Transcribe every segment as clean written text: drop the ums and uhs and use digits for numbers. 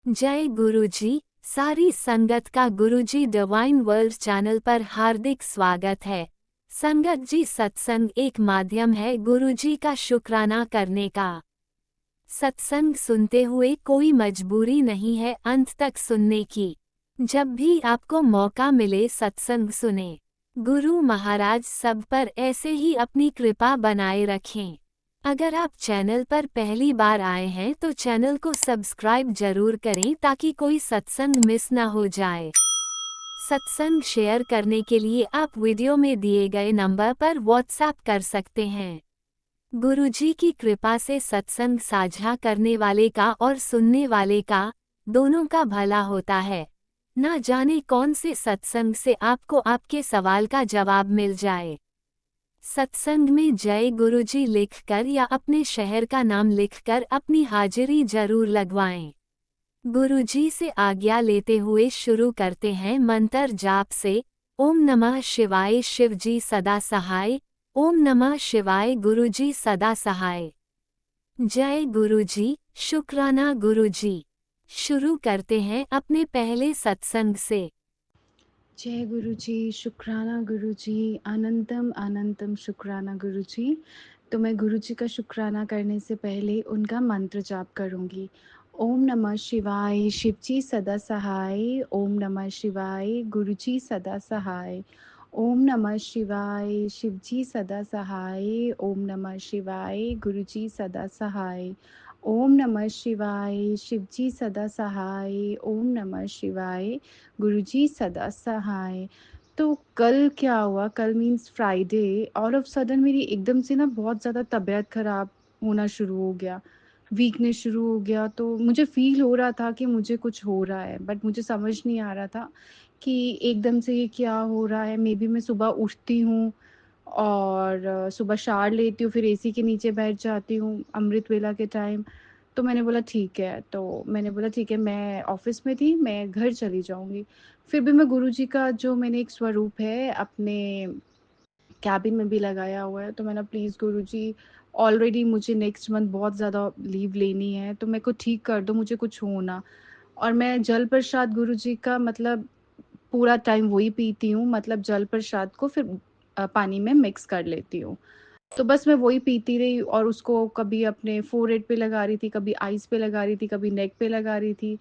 जय गुरुजी। सारी संगत का गुरुजी डिवाइन वर्ल्ड चैनल पर हार्दिक स्वागत है। संगत जी, सत्संग एक माध्यम है गुरुजी का शुक्राना करने का। सत्संग सुनते हुए कोई मजबूरी नहीं है अंत तक सुनने की। जब भी आपको मौका मिले सत्संग सुने। गुरु महाराज सब पर ऐसे ही अपनी कृपा बनाए रखें। अगर आप चैनल पर पहली बार आए हैं तो चैनल को सब्सक्राइब जरूर करें ताकि कोई सत्संग मिस ना हो जाए। सत्संग शेयर करने के लिए आप वीडियो में दिए गए नंबर पर व्हाट्सएप कर सकते हैं। गुरुजी की कृपा से सत्संग साझा करने वाले का और सुनने वाले का दोनों का भला होता है। ना जाने कौन से सत्संग से आपको आपके सवाल का जवाब मिल जाए। सत्संग में जय गुरुजी लिखकर या अपने शहर का नाम लिखकर अपनी हाजिरी जरूर लगवाएं। गुरुजी से आज्ञा लेते हुए शुरू करते हैं मंत्र जाप से। ओम नमः शिवाय शिवजी सदा सहाय। ओम नमः शिवाय गुरुजी सदा सहाय। जय गुरुजी, शुक्राना गुरुजी। शुरू करते हैं अपने पहले सत्संग से। जय गुरु जी, शुक्राना गुरु जी, अनंतम अनंतम शुक्राना गुरु जी। तो मैं गुरु जी का शुक्राना करने से पहले उनका मंत्र जाप करूंगी। ओम नमः शिवाय, शिव जी सदा सहाय। ओम नमः शिवाय, गुरु जी सदा सहाय। ओम नमः शिवाय, शिव जी सदा सहाय। ओम नमः शिवाय, गुरु जी सदा सहाय। ओम नमः शिवाय, शिव जी सदा सहाय। ओम नमः शिवाय, गुरुजी सदा सहाय। तो कल क्या हुआ, कल means Friday, all of sudden मेरी एकदम से ना बहुत ज़्यादा तबीयत ख़राब होना शुरू हो गया, वीकनेस शुरू हो गया। तो मुझे फ़ील हो रहा था कि मुझे कुछ हो रहा है, बट मुझे समझ नहीं आ रहा था कि एकदम से ये क्या हो रहा है। मे बी मैं सुबह उठती हूँ और सुबह शावर लेती हूँ, फिर एसी के नीचे बैठ जाती हूँ अमृत वेला के टाइम। तो मैंने बोला ठीक है, तो मैंने बोला ठीक है, मैं ऑफ़िस में थी, मैं घर चली जाऊँगी। फिर भी मैं गुरुजी का जो मैंने एक स्वरूप है अपने केबिन में भी लगाया हुआ है, तो मैंने प्लीज़ गुरुजी, ऑलरेडी मुझे नेक्स्ट मंथ बहुत ज़्यादा लीव लेनी है, तो मेरे को ठीक कर दो, मुझे कुछ हो ना। और मैं जल प्रसाद गुरुजी का मतलब पूरा टाइम वही पीती हूँ, मतलब जल प्रसाद को फिर पानी में मिक्स कर लेती हूँ। तो बस मैं वही पीती रही और उसको कभी अपने फ़ोरहेड पे लगा रही थी, कभी आईज़ पे लगा रही थी, कभी नेक पे लगा रही थी।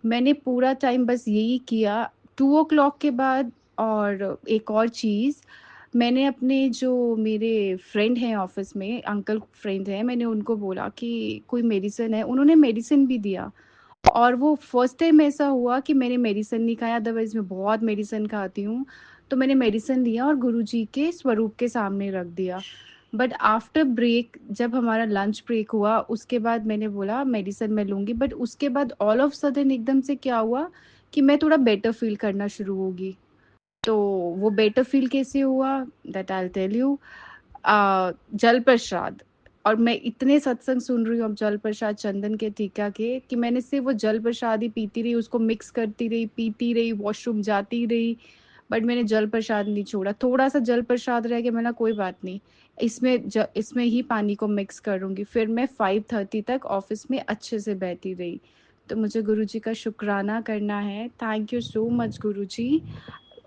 मैंने पूरा टाइम बस यही किया। 2 ओ क्लॉक के बाद, और एक और चीज़, मैंने अपने जो मेरे फ्रेंड हैं ऑफ़िस में, अंकल फ्रेंड हैं, मैंने उनको बोला कि कोई मेडिसिन है, उन्होंने मेडिसिन भी दिया। और वो फर्स्ट टाइम ऐसा हुआ कि मैंने मेडिसिन नहीं खाया, अदरवाइज़ मैं बहुत मेडिसिन खाती हूँ। तो मैंने मेडिसिन लिया और गुरुजी के स्वरूप के सामने रख दिया। बट आफ्टर ब्रेक, जब हमारा लंच ब्रेक हुआ, उसके बाद मैंने बोला मेडिसिन मैं लूँगी, बट उसके बाद ऑल ऑफ सडन एकदम से क्या हुआ कि मैं थोड़ा बेटर फ़ील करना शुरू होगी। तो वो बेटर फ़ील कैसे हुआ, that I will tell you. जल प्रसाद, और मैं इतने सत्संग सुन रही हूँ अब जल प्रसाद चंदन के टीका के, कि मैंने सिर्फ वो जल प्रसाद ही पीती रही, उसको मिक्स करती रही, पीती रही, वॉशरूम जाती रही, बट मैंने जल प्रसाद नहीं छोड़ा। थोड़ा सा जल प्रसाद रह गया, मैंने कोई बात नहीं, इसमें ही पानी को मिक्स करूँगी। फिर मैं 5:30 तक ऑफिस में अच्छे से बैठी रही। तो मुझे गुरुजी का शुक्राना करना है। थैंक यू सो मच गुरुजी।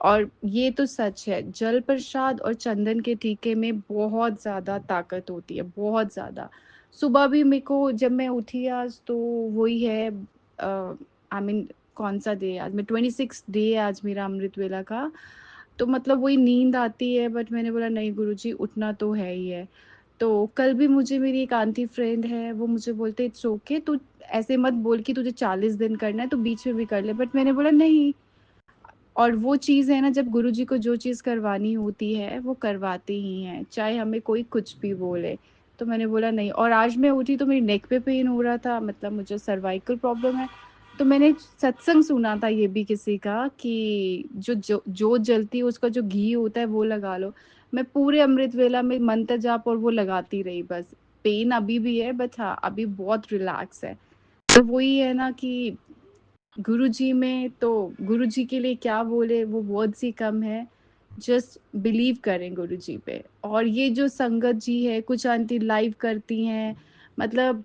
और ये तो सच है, जल प्रसाद और चंदन के टीके में बहुत ज़्यादा ताकत होती है, बहुत ज़्यादा। सुबह भी मेरे को जब मैं उठी आज, तो वही है, आई मीन कौन सा डे है आज, मैं 26 डे है आज मेरा अमृत वेला का। तो मतलब वही नींद आती है, बट मैंने बोला नहीं गुरुजी, उठना तो है ही है। तो कल भी मुझे मेरी एक आंटी फ्रेंड है, वो मुझे बोलते इट्स ओके, तू ऐसे मत बोल कि तुझे 40 दिन करना है, तो बीच में भी कर ले, बट मैंने बोला नहीं। और वो चीज़ है ना, जब गुरुजी को जो चीज़ करवानी होती है वो करवाते ही हैं, चाहे हमें कोई कुछ भी बोले। तो मैंने बोला नहीं। और आज मैं उठी तो मेरी नेक पे पेन हो रहा था, मतलब मुझे सर्वाइकल प्रॉब्लम है। तो मैंने सत्संग सुना था ये भी किसी का कि जो जोत जलती है उसका जो घी होता है वो लगा लो। मैं पूरे अमृत वेला में मंत्र जाप और वो लगाती रही बस। पेन अभी भी है, बट हाँ अभी बहुत रिलैक्स है। तो वही है ना कि गुरुजी में तो, गुरुजी के लिए क्या बोले, वो वर्ड्स ही कम है। जस्ट बिलीव करें गुरुजी पे। और ये जो संगत जी है, कुछ आंटी लाइव करती हैं, मतलब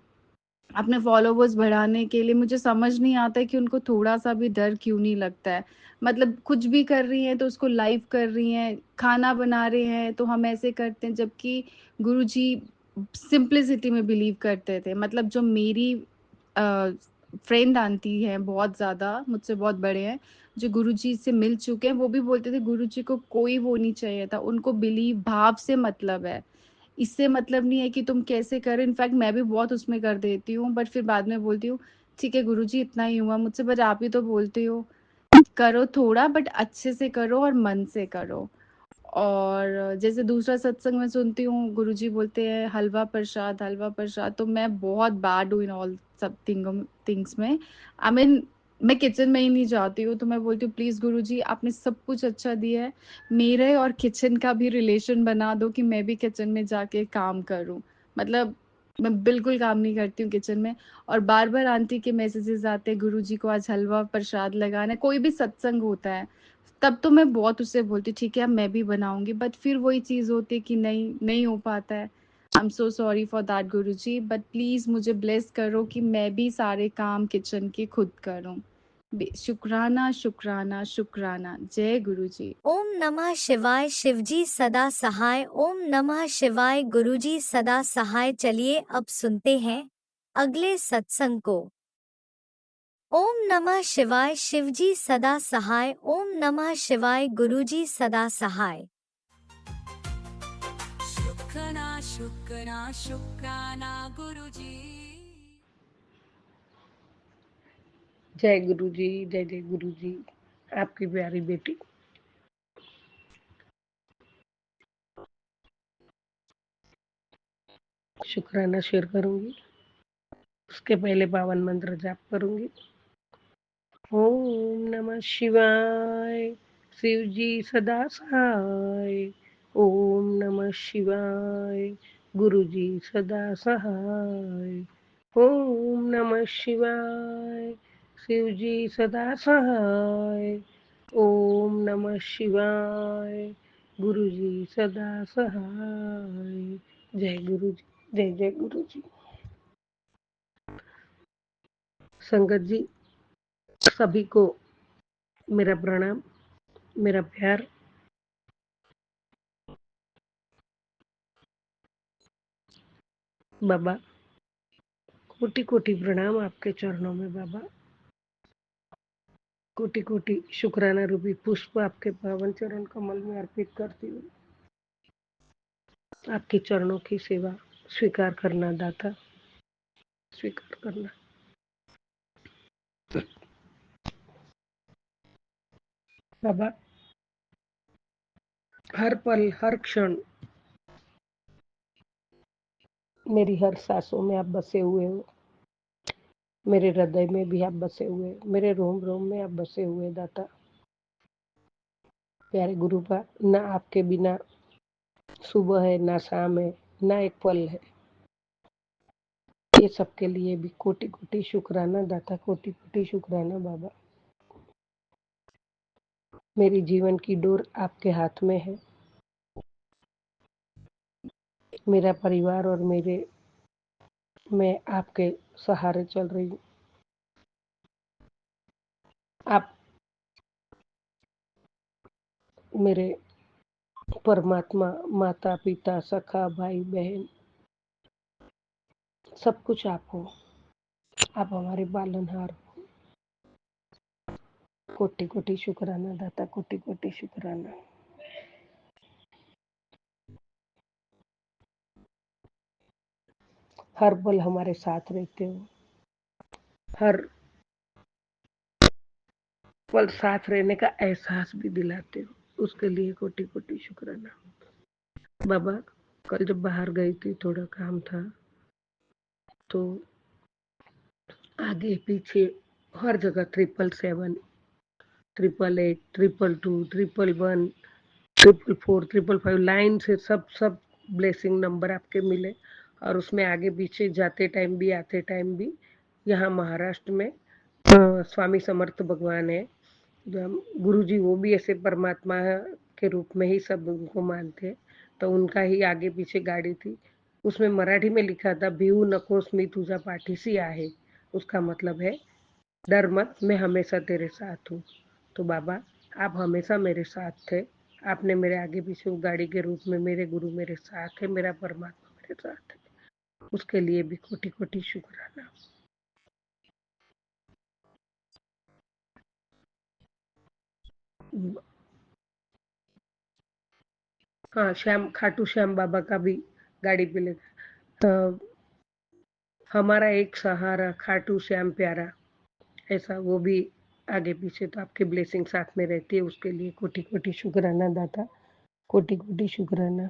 अपने फॉलोवर्स बढ़ाने के लिए। मुझे समझ नहीं आता है कि उनको थोड़ा-सा भी डर क्यों नहीं लगता है। मतलब कुछ भी कर रही हैं तो उसको लाइव कर रही हैं, खाना बना रहे हैं तो हम ऐसे करते हैं, जबकि गुरुजी सिंप्लिसिटी में बिलीव करते थे। मतलब जो मेरी फ्रेंड आंटी हैं, बहुत ज़्यादा मुझसे बहुत बड़े हैं, जो गुरुजी से मिल चुके हैं, वो भी बोलते थे गुरुजी को कोई वो नहीं चाहिए था, उनको बिलीव भाव से मतलब है। इससे मतलब नहीं है कि तुम कैसे करो। इनफैक्ट मैं भी बहुत उसमें कर देती हूँ, बट फिर बाद में बोलती हूँ ठीक है गुरुजी, इतना ही हुआ मुझसे, बट आप ही तो बोलते हो, करो थोड़ा बट अच्छे से करो और मन से करो। और जैसे दूसरा सत्संग में सुनती हूँ, गुरुजी बोलते हैं हलवा प्रसाद, तो मैं बहुत बैड हूँ इन ऑल सब थिंग्स में। आई मीन मैं किचन में ही नहीं जाती हूँ, तो मैं बोलती हूँ प्लीज़ गुरुजी, आपने सब कुछ अच्छा दिया है, मेरे और किचन का भी रिलेशन बना दो कि मैं भी किचन में जाके काम करूँ। मतलब मैं बिल्कुल काम नहीं करती हूँ किचन में। और बार-बार आंटी के मैसेजेस आते हैं, गुरुजी को आज हलवा प्रसाद लगाना है, कोई भी सत्संग होता है, तब तो मैं बहुत उससे बोलती ठीक है अब मैं भी बनाऊँगी, बट फिर वही चीज़ होती है कि नहीं, नहीं हो पाता है। I am so sorry for that Guruji, but please मुझे ब्लेस करो कि मैं भी सारे काम किचन के खुद करूँ। शुक्राना, शुक्राना, शुक्राना। जय गुरुजी। ओम नमः शिवाय। शिवजी सदा सहाय। ओम नमः शिवाय। गुरुजी सदा सहाय। चलिए अब सुनते हैं अगले सत्संग को। ओम नमः शिवाय। शिवजी सदा सहाय। ओम नमः शिवाय। गुरुजी सदा सहाय। शुक्राना शुक्राना शुक्राना गुरुजी। जय गुरु जी, जय जय गुरु जी। आपकी प्यारी बेटी शुक्राना शेयर करूंगी, उसके पहले पावन मंत्र जाप करूंगी। ओम नमः शिवाय। शिव जी सदा सहाय। ओम नमः शिवाय। गुरु जी सदा सहाय। ओम नमः शिवाय। शिव जी सदा सहाय। ओम नमः शिवाय। गुरु जी सदा सहाय। जय गुरु जी, जय जय गुरु जी। संगत जी, सभी को मेरा प्रणाम, मेरा प्यार। बाबा कोटि कोटि प्रणाम आपके चरणों में बाबा। कोटि कोटि शुक्राना रूपी पुष्प आपके पावन चरण कमल में अर्पित करती हूँ। आपके चरणों की सेवा स्वीकार करना दाता, स्वीकार करना। बाबा हर पल हर क्षण मेरी हर सांसों में आप बसे हुए हो, मेरे हृदय में भी आप बसे हुए, मेरे रोम रोम में आप बसे हुए दाता। प्यारे गुरु का ना आपके बिना सुबह है ना शाम है ना एक पल है। ये सबके लिए भी कोटि कोटि शुक्राना दाता, कोटि कोटि शुक्राना बाबा। मेरी जीवन की डोर आपके हाथ में है। मेरा परिवार और मैं आपके सहारे चल रही हूँ। आप मेरे परमात्मा, माता पिता, सखा, भाई बहन, सब कुछ आप हो। आप हमारे पालनहार हो। कोटि कोटि शुक्राना दाता, कोटि कोटि शुक्राना। हर पल हमारे साथ रहते हो, हर पल साथ रहने का एहसास भी दिलाते हो, उसके लिए कोटि कोटि शुक्राना। बाबा कल जब बाहर गई थी, थोड़ा काम था, तो आगे पीछे हर जगह 777, 888, 222, 111, 444, 555 लाइन से सब ब्लेसिंग नंबर आपके मिले। और उसमें आगे पीछे जाते टाइम भी आते टाइम भी यहाँ महाराष्ट्र में स्वामी समर्थ भगवान है, जो हम गुरु जी वो भी ऐसे परमात्मा के रूप में ही सब उनको मानते हैं। तो उनका ही आगे पीछे गाड़ी थी, उसमें मराठी में लिखा था भिऊ नकोस मी तुझा पाठीसी आहे। उसका मतलब है डर मत, मैं हमेशा तेरे साथ हूँ। तो बाबा आप हमेशा मेरे साथ थे, आपने मेरे आगे पीछे गाड़ी के रूप में मेरे गुरु मेरे साथ है, मेरा परमात्मा मेरे साथ है, उसके लिए भी कोटि कोटि शुक्राना। हाँ, श्याम खाटू श्याम बाबा का भी गाड़ी पे लिखा हमारा एक सहारा खाटू श्याम प्यारा, ऐसा वो भी आगे पीछे तो आपकी ब्लेसिंग साथ में रहती है, उसके लिए कोटि कोटि शुक्राना दाता, कोटि कोटि शुक्राना।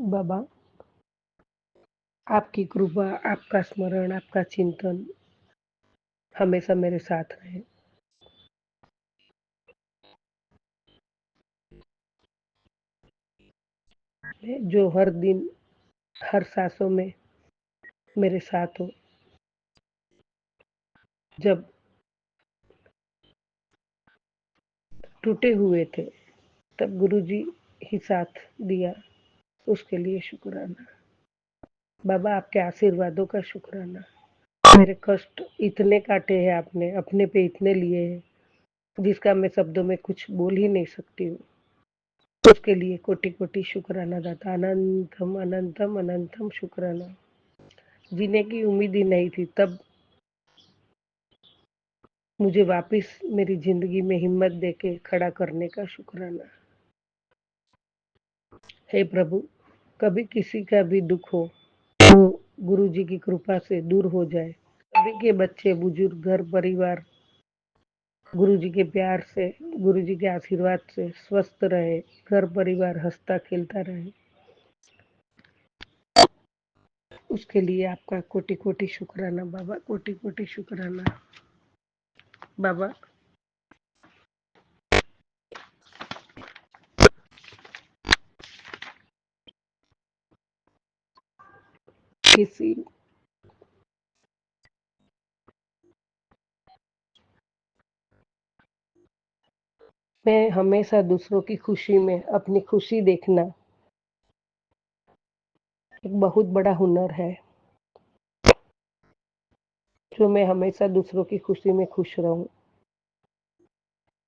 बाबा आपकी कृपा, आपका स्मरण, आपका चिंतन हमेशा मेरे साथ रहे। जो हर दिन हर सांसों में मेरे साथ हो। जब टूटे हुए थे तब गुरुजी ही साथ दिया, उसके लिए शुक्राना। बाबा आपके आशीर्वादों का शुक्राना। मेरे कष्ट इतने काटे हैं आपने, अपने पे इतने लिए हैं, जिसका मैं शब्दों में कुछ बोल ही नहीं सकती हूँ। उसके लिए कोटि कोटि शुक्राना दाता, अनंतम अनंतम अनंतम शुक्राना। जीने की उम्मीद ही नहीं थी, तब मुझे वापस मेरी जिंदगी में हिम्मत देके खड़ा करने का शुक्राना। हे प्रभु, कभी किसी का भी दुख हो वो गुरु जी की कृपा से दूर हो जाए। सभी के बच्चे बुजुर्ग घर परिवार गुरु जी के प्यार से, गुरु जी के आशीर्वाद से स्वस्थ रहे, घर परिवार हंसता खेलता रहे, उसके लिए आपका कोटि कोटि शुक्राना बाबा, कोटि कोटि शुक्राना। बाबा किसी मैं हमेशा दूसरों की खुशी में अपनी खुशी देखना एक बहुत बड़ा हुनर है, जो मैं हमेशा दूसरों की खुशी में खुश रहूं।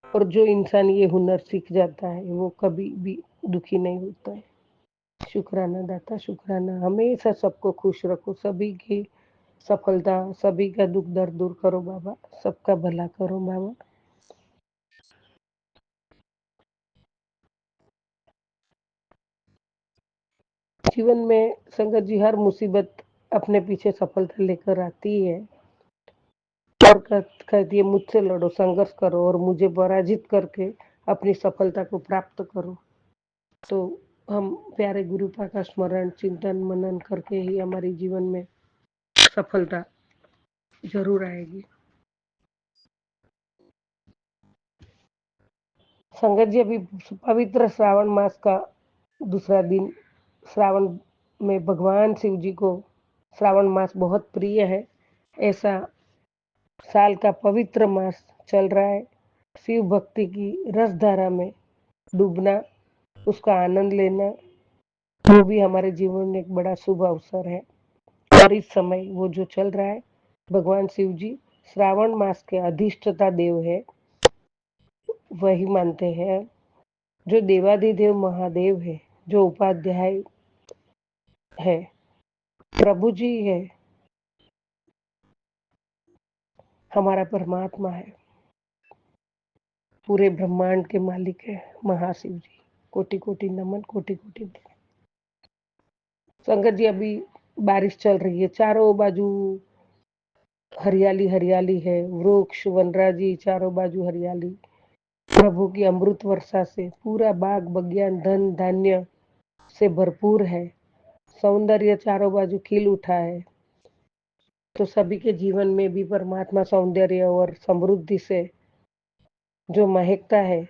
और जो इंसान ये हुनर सीख जाता है वो कभी भी दुखी नहीं होता है। शुक्राना दाता, शुक्राना। हमेशा सबको खुश रखो, सभी की सफलता, सभी का दुख दर्द दूर करो बाबा, सबका भला करो बाबा। जीवन में संगत जी हर मुसीबत अपने पीछे सफलता लेकर आती है और कहती है मुझसे लड़ो, संघर्ष करो और मुझे पराजित करके अपनी सफलता को प्राप्त करो। तो हम प्यारे गुरुपा का स्मरण चिंतन मनन करके ही हमारे जीवन में सफलता जरूर आएगी। संगत जी अभी पवित्र श्रावण मास का दूसरा दिन, श्रावण में भगवान शिव जी को श्रावण मास बहुत प्रिय है। ऐसा साल का पवित्र मास चल रहा है। शिव भक्ति की रस धारा में डूबना, उसका आनंद लेना, वो भी हमारे जीवन में एक बड़ा शुभ अवसर है। और इस समय वो जो चल रहा है, भगवान शिव जी श्रावण मास के अधिष्ठता देव है, वही मानते हैं। जो देवाधिदेव महादेव है, जो उपाध्याय है, प्रभु जी है, हमारा परमात्मा है, पूरे ब्रह्मांड के मालिक है महाशिव जी। कोटि कोटि नमन, कोटि कोटि। संगत जी अभी बारिश चल रही है, चारों बाजू हरियाली हरियाली है, वृक्ष वनराजी चारों बाजू हरियाली। प्रभु की अमृत वर्षा से पूरा बाग बगियान धन धान्य से भरपूर है, सौंदर्य चारों बाजू खिल उठा है। तो सभी के जीवन में भी परमात्मा सौंदर्य और समृद्धि से जो महकता है,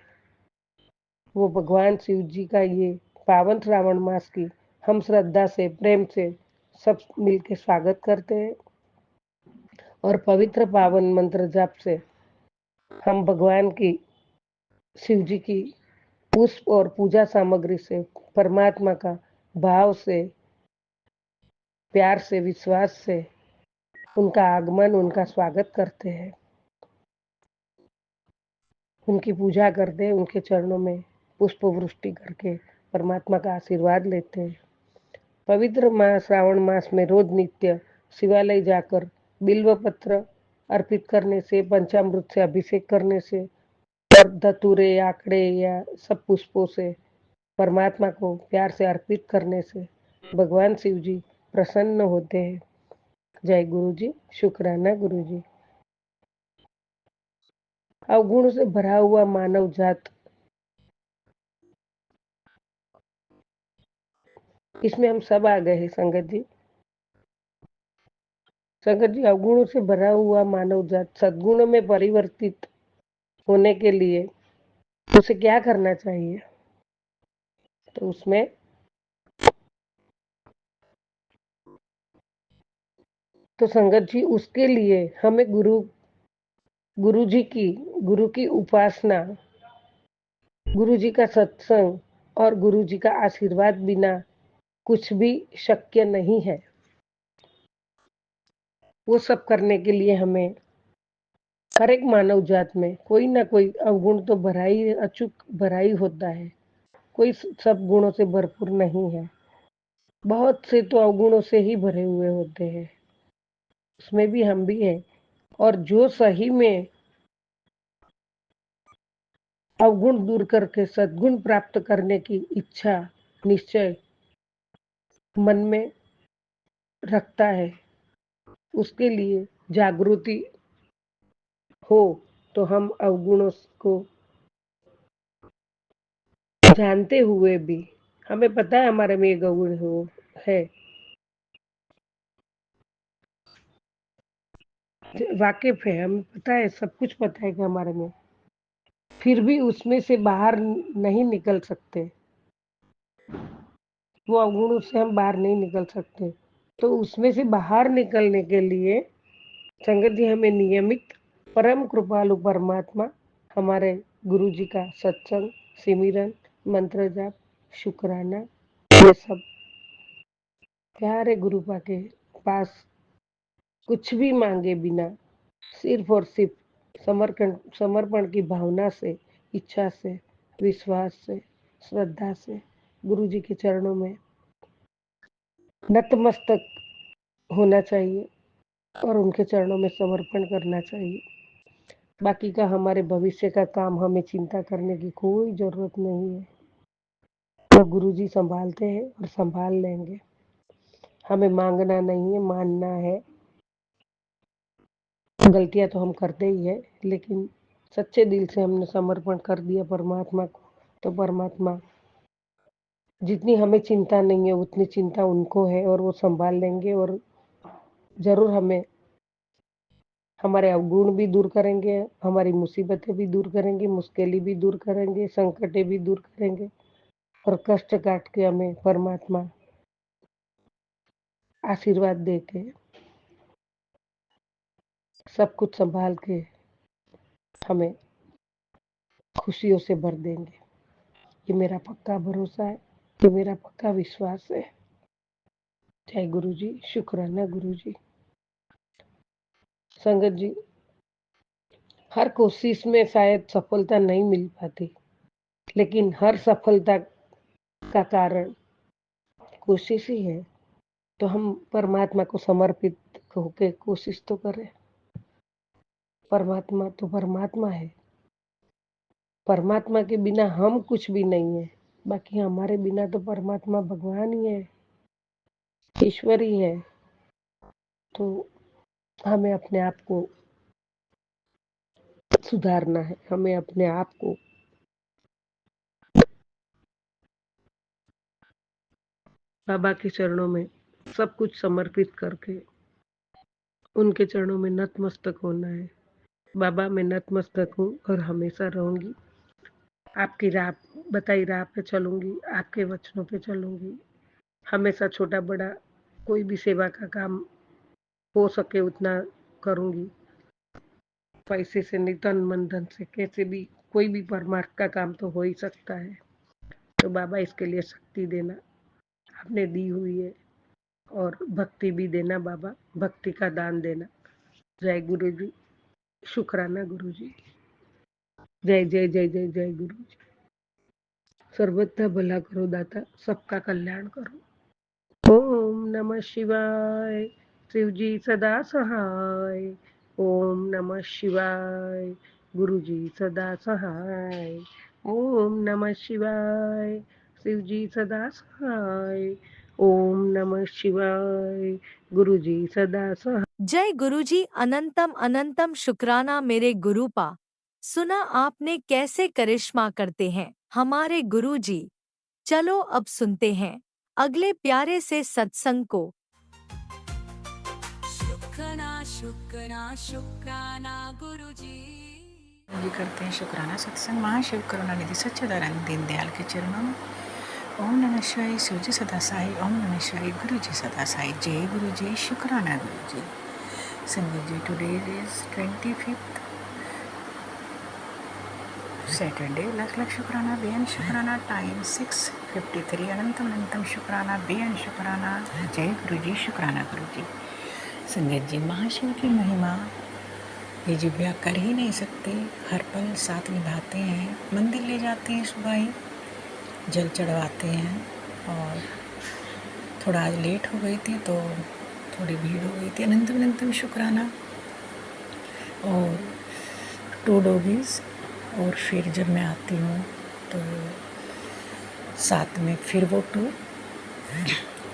वो भगवान शिव जी का ये पावन श्रावण मास की हम श्रद्धा से प्रेम से सब मिलके स्वागत करते हैं और पवित्र पावन मंत्र जाप से हम भगवान की, शिव जी की पुष्प और पूजा सामग्री से, परमात्मा का भाव से, प्यार से, विश्वास से उनका आगमन, उनका स्वागत करते हैं, उनकी पूजा करते हैं, उनके चरणों में पुष्प वृष्टि करके परमात्मा का आशीर्वाद लेते हैं। पवित्र मास श्रावण मास में रोज नित्य शिवालय जाकर बिल्व पत्र अर्पित करने से, पंचामृत से अभिषेक करने से और धतूरे, आंकड़े या सब पुष्पों से परमात्मा को प्यार से अर्पित करने से भगवान शिव जी प्रसन्न होते हैं। जय गुरु जी, शुक्राना गुरु जी। अवगुण से भरा हुआ मानव जात, इसमें हम सब आ गए हैं संगत जी। संगत जी, अवगुणों से भरा हुआ मानव जात सद्गुणों में परिवर्तित होने के लिए उसे क्या करना चाहिए? तो उसमें तो संगत जी, उसके लिए हमें गुरु की उपासना, गुरु जी का सत्संग और गुरु जी का आशीर्वाद बिना कुछ भी शक्य नहीं है। वो सब करने के लिए हमें हर एक मानव जात में कोई ना कोई अवगुण तो भरा ही, अचूक भरा ही होता है। कोई सब गुणों से भरपूर नहीं है। बहुत से तो अवगुणों से ही भरे हुए होते हैं, उसमें भी हम भी हैं। और जो सही में अवगुण दूर करके सद्गुण प्राप्त करने की इच्छा, निश्चय मन में रखता है, उसके लिए जागृति हो, तो हम अवगुणों को जानते हुए भी, हमें पता है हमारे में एक अवगुण है, वाकिफ है, हमें पता है, सब कुछ पता है कि हमारे में, फिर भी उसमें से बाहर नहीं निकल सकते, वो अवगुणों से हम बाहर नहीं निकल सकते। तो उसमें से बाहर निकलने के लिए संगत जी हमें नियमित परम कृपालु परमात्मा, हमारे गुरु जी का सत्संग, सिमरन, मंत्र जाप, शुक्राना, ये सब प्यारे गुरु के पास कुछ भी मांगे बिना सिर्फ और सिर्फ समर्पण की भावना से, इच्छा से, विश्वास से, श्रद्धा से गुरु जी के चरणों में नतमस्तक होना चाहिए और उनके चरणों में समर्पण करना चाहिए। बाकी का हमारे भविष्य का काम हमें चिंता करने की कोई जरूरत नहीं है। तो गुरु जी संभालते हैं और संभाल लेंगे। हमें मांगना नहीं है, मानना है। गलतियां तो हम करते ही है, लेकिन सच्चे दिल से हमने समर्पण कर दिया परमात्मा को, तो परमात्मा जितनी हमें चिंता नहीं है उतनी चिंता उनको है और वो संभाल लेंगे और जरूर हमें हमारे अवगुण भी दूर करेंगे, हमारी मुसीबतें भी दूर करेंगे, मुश्किलें भी दूर करेंगे, संकटें भी दूर करेंगे और कष्ट काट के हमें परमात्मा आशीर्वाद दे के सब कुछ संभाल के हमें खुशियों से भर देंगे। ये मेरा पक्का भरोसा है, ये मेरा पक्का विश्वास है। जय गुरु जी, शुक्राना गुरु जी। संगत जी, हर कोशिश में शायद सफलता नहीं मिल पाती, लेकिन हर सफलता का कारण कोशिश ही है। तो हम परमात्मा को समर्पित होके कोशिश तो करें। परमात्मा तो परमात्मा है, परमात्मा के बिना हम कुछ भी नहीं है। बाकी हमारे बिना तो परमात्मा भगवान ही है, ईश्वर ही है। तो हमें अपने आप को सुधारना है, हमें अपने आप को बाबा के चरणों में सब कुछ समर्पित करके उनके चरणों में नतमस्तक होना है। बाबा, मैं नतमस्तक हूँ और हमेशा रहूंगी, आपकी राह, बताई राह पे चलूंगी, आपके वचनों पे चलूंगी। हमेशा छोटा बड़ा कोई भी सेवा का काम हो सके उतना करूँगी। पैसे से नहीं, तन मन धन से, कैसे भी कोई भी परमार्थ का काम तो हो ही सकता है। तो बाबा इसके लिए शक्ति देना, आपने दी हुई है, और भक्ति भी देना बाबा, भक्ति का दान देना। जय गुरु जी, शुक्राना गुरु जी। जय जय जय जय जय गुरु जी। सर्वथा भला करो दाता, सबका कल्याण करो। ओम नमः शिवाय। शिव जी सदा सहाय। ओम नमः शिवाय। गुरु जी सदा सहाय। ओम नमः शिवाय। शिव जी सदा सहाय। ओम नमः शिवाय। गुरु जी सदा सहाय। जय गुरुजी, अनंतम अनंतम शुक्राना मेरे गुरुपा। सुना आपने कैसे करिश्मा करते हैं हमारे गुरुजी। चलो अब सुनते हैं अगले प्यारे से सत्संग को। शुक्राना शुक्राना शुक्राना गुरुजी। जी करते हैं शुक्राना सत्संग महाशिव करुणानिधि सच्चिदानंद दीनदयाल के चरणों में। ओम नमः शिवाय। शिव जी सदा साई। ओम नमः शिवाय। गुरु जी सदा साई। जय गुरु जी, शुक्राना गुरु जी। संगत जी, टुडे इज 25th सैटरडे। लख लख शुक्राना, बेअन शुक्राना। टाइम 6:53। अनंतम अनंतम शुक्राना, बेअन शुक्राना। जय गुरु जी, शुक्राना गुरु जी। संगत जी, महाशिव की महिमा ये जिव्या कर ही नहीं सकते, हर पल साथ निभाते हैं। मंदिर ले जाते हैं सुबह ही, जल चढ़वाते हैं। और थोड़ा आज लेट हो गई थी तो थोड़ी भीड़ हो गई थी। अनंतम अनंतम शुक्राना। और 2 डॉगीज़, और फिर जब मैं आती हूँ तो साथ में फिर वो 2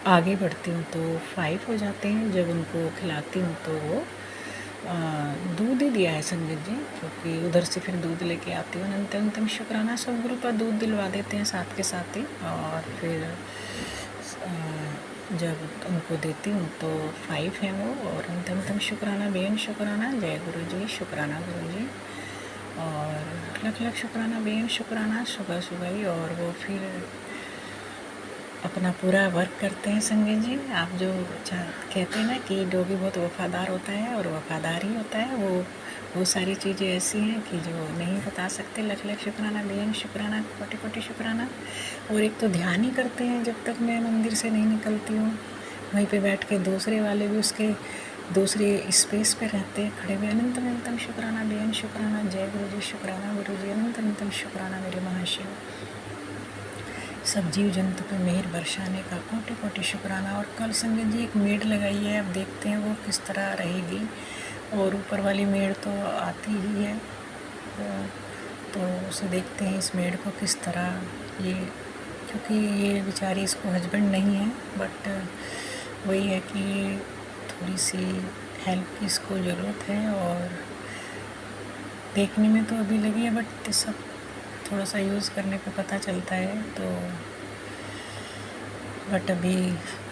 आगे बढ़ती हूँ तो 5 हो जाते हैं। जब उनको खिलाती हूँ तो वो दूध ही दिया है संगत जी, क्योंकि उधर से फिर दूध लेके आती हूँ। अनंत अनंतम शुक्राना। सब गुरु पर दूध दिलवा देते हैं साथ के साथ ही। और फिर जब उनको देती हूँ तो 5 हैं वो। और अनंत अनंतम शुक्राना, बेअन शुक्राना। जय गुरु जी, शुक्राना गुरु जी। और लख लख शुक्राना, बेअन शुक्राना सुबह सुबह ही। और वो फिर अपना पूरा वर्क करते हैं संगत जी। आप जो कहते हैं ना कि डॉगी बहुत वफादार होता है, और वफादार ही होता है वो सारी चीज़ें ऐसी हैं कि जो नहीं बता सकते। लख लख शुक्राना, बेअन शुक्राना, कोटि कोटि शुक्राना। और एक तो ध्यान ही करते हैं जब तक मैं मंदिर से नहीं निकलती हूँ, वहीं पे बैठ के दूसरे वाले भी उसके दूसरे स्पेस पे रहते हैं खड़े हुए। अनंत अनंतम शुक्राना, बेअन शुक्राना। जय गुरु जी, शुक्राना गुरु जी। अनंत अनंतम शुक्राना मेरे महाशिव। सब जीव जंतु पे मेहर बरसाने का कोटि कोटि शुक्राना। और कल संगत जी एक मेड़ लगाई है, अब देखते हैं वो किस तरह रहेगी। और ऊपर वाली मेड़ तो आती ही है, तो उसे देखते हैं इस मेड़ को किस तरह ये, क्योंकि ये बेचारी, इसको हस्बैंड नहीं है, बट वही है कि थोड़ी सी हेल्प की इसको ज़रूरत है। और देखने में तो अभी लगी है, बट सब थोड़ा सा यूज़ करने पे पता चलता है। तो बट अभी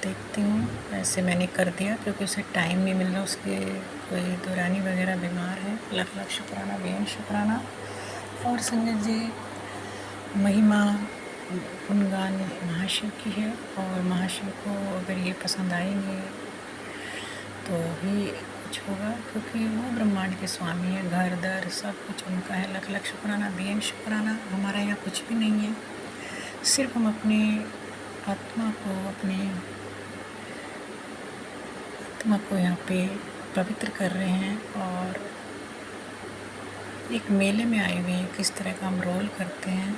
देखती हूँ। ऐसे मैंने कर दिया क्योंकि उसे टाइम नहीं मिल रहा, उसके कोई दुरानी वगैरह बीमार है। लख लख शुक्राना, बेअन शुक्राना। और संगत जी, महिमा गुणगान महाशिव की है, और महाशिव को अगर ये पसंद आएंगे तो ही कुछ होगा, क्योंकि वो ब्रह्मांड के स्वामी है। घर दर सब कुछ उनका है। लख लख शुक्राना, बेअन शुक्राना। हमारा यहाँ कुछ भी नहीं है, सिर्फ हम अपने आत्मा को यहाँ पे पवित्र कर रहे हैं। और एक मेले में आए हुए हैं, किस तरह का हम रोल करते हैं।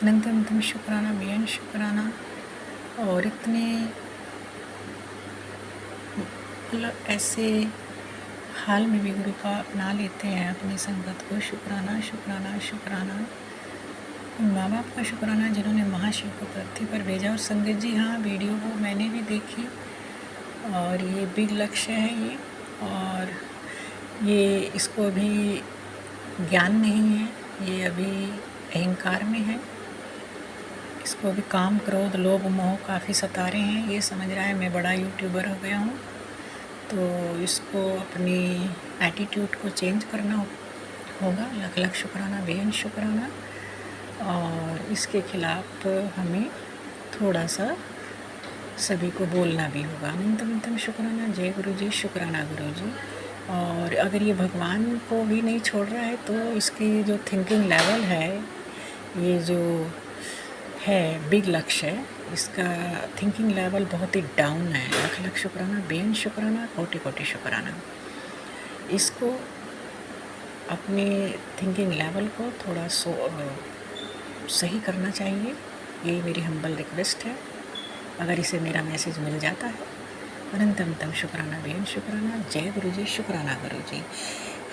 अनंत अनंतम शुक्राना, बेअन शुक्राना। और इतने मतलब ऐसे हाल में भी गुरु का अपना लेते हैं अपनी संगत को। शुक्राना शुक्राना शुक्राना। माँ बाप का शुक्राना जिन्होंने महाशिव को पृथ्वी पर भेजा। और संगत जी, हाँ, वीडियो वो मैंने भी देखी, और ये बिग लक्ष्य है ये। और ये इसको अभी ज्ञान नहीं है, ये अभी अहंकार में है। इसको अभी काम, क्रोध, लोभ, मोह काफ़ी सता रहे हैं। ये समझ रहा है मैं बड़ा यूट्यूबर हो गया हूँ, तो इसको अपनी एटीट्यूड को चेंज करना होगा। लख लख शुक्राना, बेअन शुक्राना। और इसके खिलाफ हमें थोड़ा सा सभी को बोलना भी होगा। अनंतम अनंतम शुक्राना जय गुरु जी, शुक्राना गुरु जी। और अगर ये भगवान को भी नहीं छोड़ रहा है तो इसकी जो थिंकिंग लेवल है, ये जो है बिग लक्ष्य है, इसका थिंकिंग लेवल बहुत ही डाउन है। लाख लाख शुक्राना, बेन शुक्राना, कोटि कोटि शुक्राना। इसको अपने थिंकिंग लेवल को थोड़ा सही करना चाहिए, यही मेरी हम्बल रिक्वेस्ट है। अगर इसे मेरा मैसेज मिल जाता है, अनंतम तम शुक्राना बेन शुक्राना जय गुरु जी, शुक्राना गुरु जी।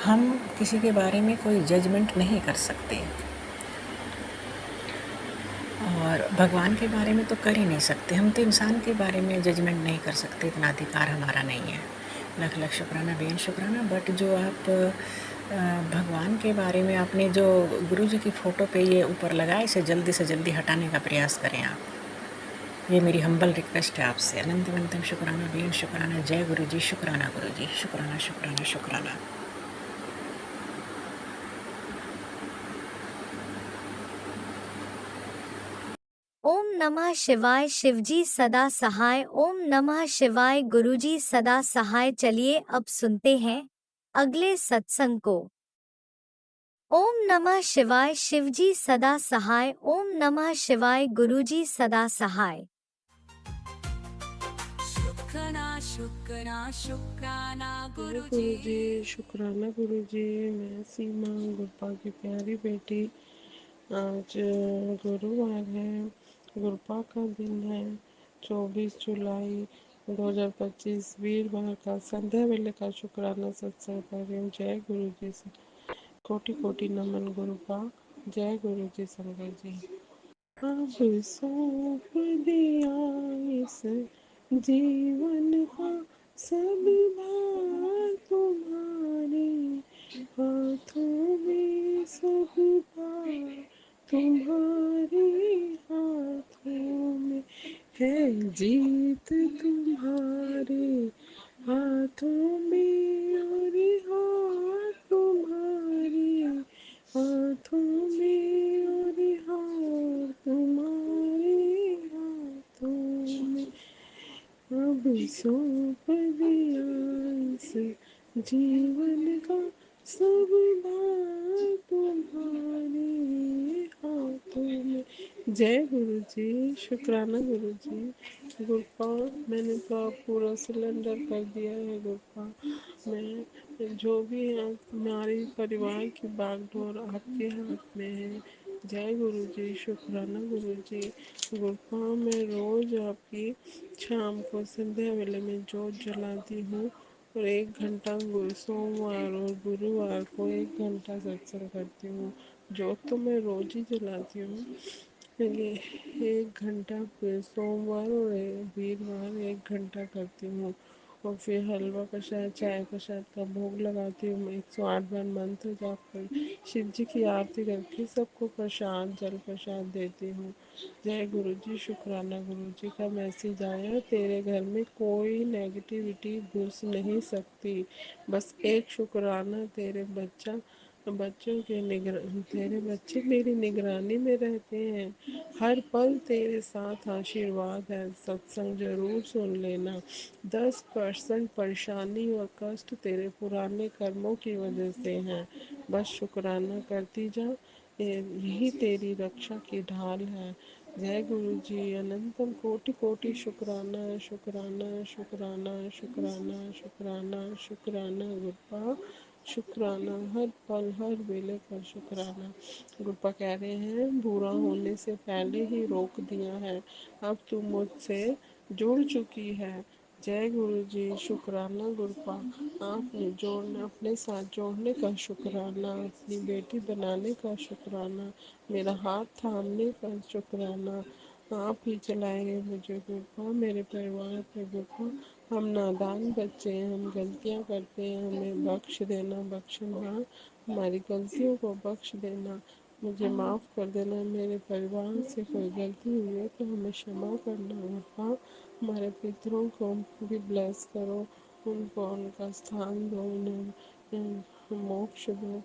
हम किसी के बारे में कोई जजमेंट नहीं कर सकते और भगवान के बारे में तो कर ही नहीं सकते। हम तो इंसान के बारे में जजमेंट नहीं कर सकते, इतना अधिकार हमारा नहीं है। लख लख शुक्राना बेन शुक्राना। बट जो आप भगवान के बारे में आपने जो गुरु जी की फ़ोटो पे ये ऊपर लगाया, इसे जल्दी से जल्दी हटाने का प्रयास करें आप। ये मेरी हम्बल रिक्वेस्ट है आपसे। अनंत अनंतम शुक्राना बेन शुक्राना जय गुरु जी, शुक्राना गुरु जी, शुक्राना शुक्राना शुक्राना। ओम नमः शिवाय शिवजी सदा सहाय। ओम नमः शिवाय गुरुजी सदा सहाय। चलिए अब सुनते हैं अगले सत्संग को। ओम नमः शिवाय शिवजी सदा सहाय। ओम नमः शिवाय गुरुजी सदा सहाय। शुक्राना शुक्राना शुक्राना गुरु गुरुजी। जी, शुक्राना गुरु जी। मैं सीमा गुरपा की प्यारी बेटी। आज गुरुवार है, गुरपा का दिन है, 24 जुलाई 2025 वीरवार का संध्या वेले का शुक्राना सत्संग कर रही हूँ। जय गुरु जी से कोटि कोटि नमन गुरुपा। जय गुरु जी संगत जी। अब सौंप दिया इस जीवन का सब भार तुम्हारे हाथों में, सब भार तुम्हारे हाथों में है, जीत तुम्हारे हाथों में और हाथ तुम्हारे हाथों में और हाथ तुम्हारे हाथों में। अब सौंप दिया इस जीवन का सब भार तुम्हारे हाथों में। जय गुरु जी, शुक्राना गुरु जी। गुरपा, मैंने तो अब पूरा सिलेंडर कर दिया है गुरपा। मैं जो भी है, हमारे परिवार की बागडोर आपके हाथ में है। जय गुरु जी, शुक्राना गुरु जी। गुरपा, मैं रोज आपकी शाम को संध्या वेले में जोत जलाती हूँ और 1 घंटा सोमवार और गुरुवार को 1 घंटा सत्संग करती हूँ। जोत तो मैं रोज ही जलाती हूँ, ये 1 घंटा फिर सोमवार और वीरवार 1 घंटा करती हूँ। और फिर हलवा प्रसाद, चाय प्रसाद का भोग लगाती हूँ। मैं 108 बार मंत्र जाप कर शिव जी की आरती करके सबको प्रसाद, जल प्रसाद देती हूँ। जय गुरु जी, शुक्राना गुरु जी का मैसेज आया, तेरे घर में कोई नेगेटिविटी घुस नहीं सकती। बस एक शुक्राना, तेरे बच्चे मेरी निगरानी में रहते हैं। हर पल तेरे साथ आशीर्वाद है। सत्संग जरूर सुन लेना। 10% परेशानी और कष्ट तेरे पुराने कर्मों की वजह से हैं। बस शुक्राना करती जा, यही तेरी रक्षा की ढाल है। जय गुरु जी, अनंतम कोटि कोटि शुक्राना शुक्राना शुक्राना शुक्राना शुक्राना शुक्राना गुरपा, शुक्राना हर पल हर वेले पर शुक्राना। गुरपा कह रहे हैं, बुरा होने से पहले ही रोक दिया है, अब तू मुझसे जुड़ चुकी है। जय गुरु जी, शुक्राना गुरपा। आपने जोड़ने, अपने साथ जोड़ने का शुक्राना, अपनी बेटी बनाने का शुक्राना, मेरा हाथ थामने का शुक्राना। आप ही चलाएंगे मुझे गुरपा, मेरे परिवार पे गुरपा। हम नादान बच्चे हैं, हम गलतियाँ करते हैं, हमें बख्श देना बख्शनहार। हमारी गलतियों को बख्श देना, मुझे माफ़ कर देना। मेरे परिवार से कोई गलती हुई है तो हमें क्षमा करना गुरपा। हमारे पितरों को भी ब्लेस करो, उनको उनका स्थान दो, उन्हें मोक्ष दो।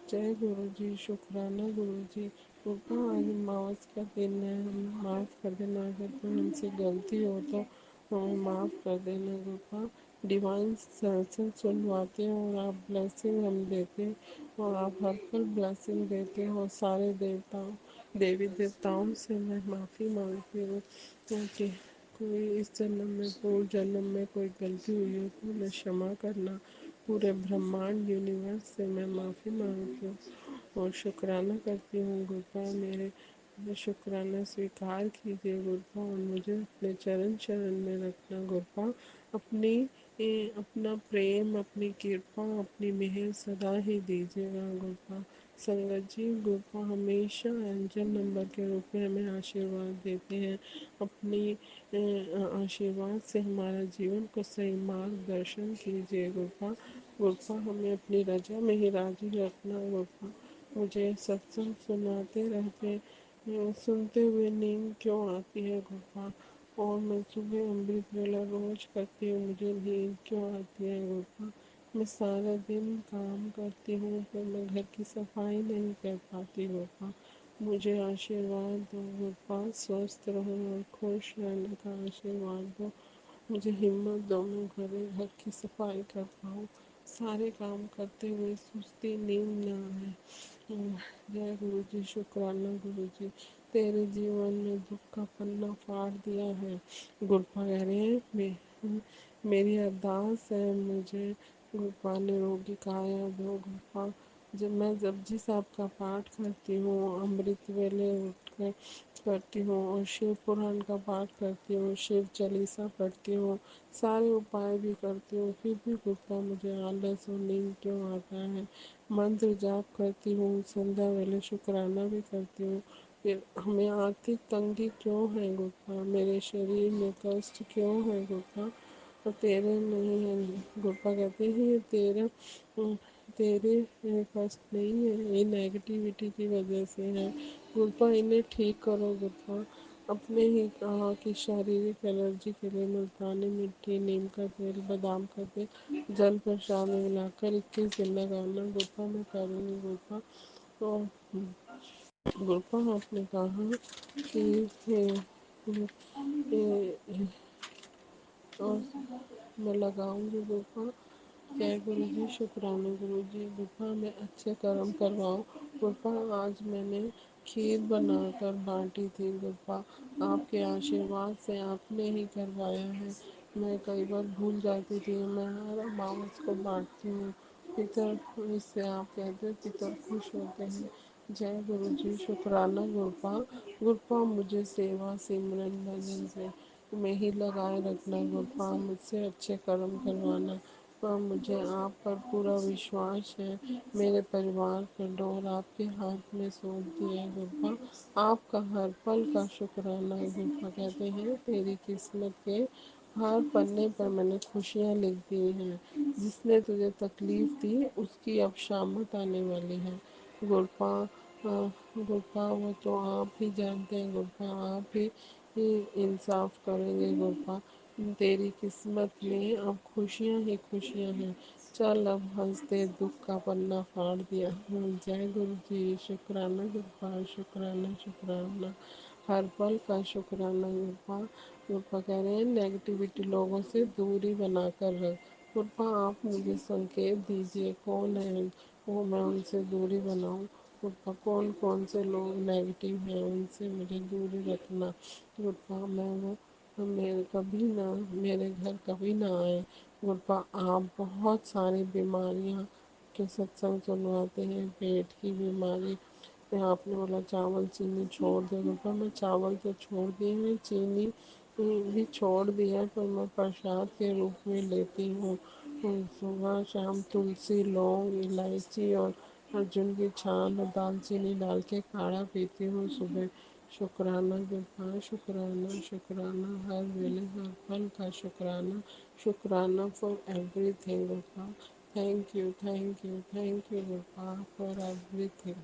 जय गुरु जी, शुक्राना गुरु जी। गुरपा, आज अमावस का दिन है, हम माफ़ कर देना अगर कोई हमसे गलती हो तो। हमें माफ़ कर देना गुरुपा। डिवाइन सत्संग सुनवाते हैं और आप ब्लेसिंग हम देते हैं और आप हर पल ब्लेसिंग देते हैं और सारे देवताओं देवी देवताओं से मैं माफ़ी मांगती हूँ क्योंकि कोई इस जन्म में पूर्व जन्म में कोई गलती हुई हो तो उन्हें क्षमा करना। पूरे ब्रह्मांड यूनिवर्स से मैं माफ़ी मांगती हूँ और शुक्राना करती हूँ गुरुपा। मेरे शुक्राना स्वीकार कीजिए गुरुपा और मुझे अपने चरण चरण में रखना गुरुपा। अपनी अपना प्रेम, अपनी कृपा, अपनी मेहर सदा ही दीजिएगा गुरुपा। संगत जी गुरुपा हमेशा एंजल नंबर के रूप में हमें आशीर्वाद देते हैं। अपनी आशीर्वाद से हमारा जीवन को सही मार्गदर्शन कीजिए गुरुपा। गुरुपा हमें अपनी रजा में ही राजी रखना गुरुपा। मुझे सत्संग सुनाते रहते सुनते हुए नींद क्यों आती है गुरुपा। और मैं सुबह अमृत वेला रोज करती हूँ, मुझे नींद क्यों आती है गुरुपा। मैं सारा दिन काम करती हूँ पर मैं घर की सफाई नहीं कर पाती गुरुपा। मुझे आशीर्वाद दो गुरुपा। स्वस्थ रहो और खुश रहने का आशीर्वाद दो। मुझे हिम्मत दो, मैं घर की सफाई कर पाऊँ, सारे काम करते हुए सुस्ती नींद न आए। जय गुरु जी। शुक्राना गुरु जी। तेरे जीवन में दुख का पन्ना फाड़ दिया है गुरुपा कह रहे हैं। मेरी अरदास है मुझे गुरुपा निरोगी काया दो गुरुपा। जब मैं जपजी साहब का पाठ करती हूँ, अमृत वेले उठ कर करती हूँ और शिव पुराण का पाठ करती हूँ, शिव चालीसा पढ़ती हूँ, सारे उपाय भी करती हूँ, फिर भी गुरुपा मुझे आलस और नींद क्यों आता है। मंत्र जाप करती हूँ, संध्या वेले शुक्राना भी करती हूँ, फिर हमें आर्थिक तंगी क्यों है गुरुपा। मेरे शरीर में कष्ट क्यों है गुरुपा। और तेरे नहीं है गुरुपा कहते हैं ये तेरे कष्ट नहीं है, ये नेगेटिविटी की वजह से है गुरुपा। इन्हें ठीक करो गुरुपा। अपने ही कहा कि शारीरिक एलर्जी के लिए मुल्तानी मिट्टी, नीम का तेल, बादाम का तेल जल प्रसाद में मिलाकर 21 दिन लगाना गुरुपा। मैं करूँगी गुरुपा। तो गुरुपा आपने कहा कि ये और मैं लगाऊंगी गुरुपा। जय गुरु जी। शुक्राना गुरु जी। गुरुपा मैं अच्छे कर्म करवाऊँ गुरुपा। आज मैंने खीर बनाकर बांटी थी गुरुपा। आपके आशीर्वाद से आपने ही करवाया है। मैं कई बार भूल जाती थी, मैं हर अमावस को बांटती हूँ। पितर इससे आप कहते हैं पितर खुश होते हैं। जय गुरु जी। शुक्राना गुरुपा। गुरुपा मुझे सेवा सिमरन भजन से में ही लगाए रखना गुरुपा। मुझसे अच्छे कर्म करवाना। पर मुझे आप पर पूरा विश्वास है। मेरे परिवार का डोर आपके हाथ में सौंप दिया गुरुपा। आपका हर पल का शुक्राना गुरुपा। कहते हैं तेरी किस्मत के हर पन्ने पर मैंने खुशियाँ लिख दी हैं। जिसने तुझे तकलीफ दी उसकी अब शामत आने वाली है गुरुपा। गुरुपा वो तो आप ही जानते हैं गुरुपा। आप ही इंसाफ करेंगे गुरुपा। तेरी किस्मत में अब खुशियाँ ही खुशियाँ हैं। चल अब हंस दे, दुख का पन्ना फाड़ दिया। जय गुरु जी। शुक्राना गुरुपा। शुक्राना शुक्राना। हर पल का शुक्राना गुरुपा। गुरुपा कह रहे हैं नेगेटिविटी लोगों से दूरी बनाकर रख। गुरुपा आप मुझे संकेत दीजिए कौन है वो मैं उनसे दूरी बनाऊं। गुरुपा कौन कौन से लोग नेगेटिव हैं उनसे मुझे दूरी रखना गुरुपा। मैं वो मेरे कभी ना मेरे घर कभी ना आए गुरुपा। आप बहुत सारी बीमारियां के सत्संग सुनवाते हैं, पेट की बीमारी। आपने बोला चावल चीनी छोड़ दे गुरुपा। मैं चावल तो छोड़ दिए हैं, चीनी भी छोड़ दिया है, पर मैं प्रसाद के रूप में लेती हूँ। सुबह शाम तुलसी, लौंग, इलायची और अर्जुन की छाल और दालचीनी डाल के काढ़ा पीती हूँ सुबह। शुक्राना गुरुपा। शुक्राना शुक्राना। हर वेले हर पल का शुक्राना। शुक्राना for everything गुरुपा। Thank you गुरुपा for everything.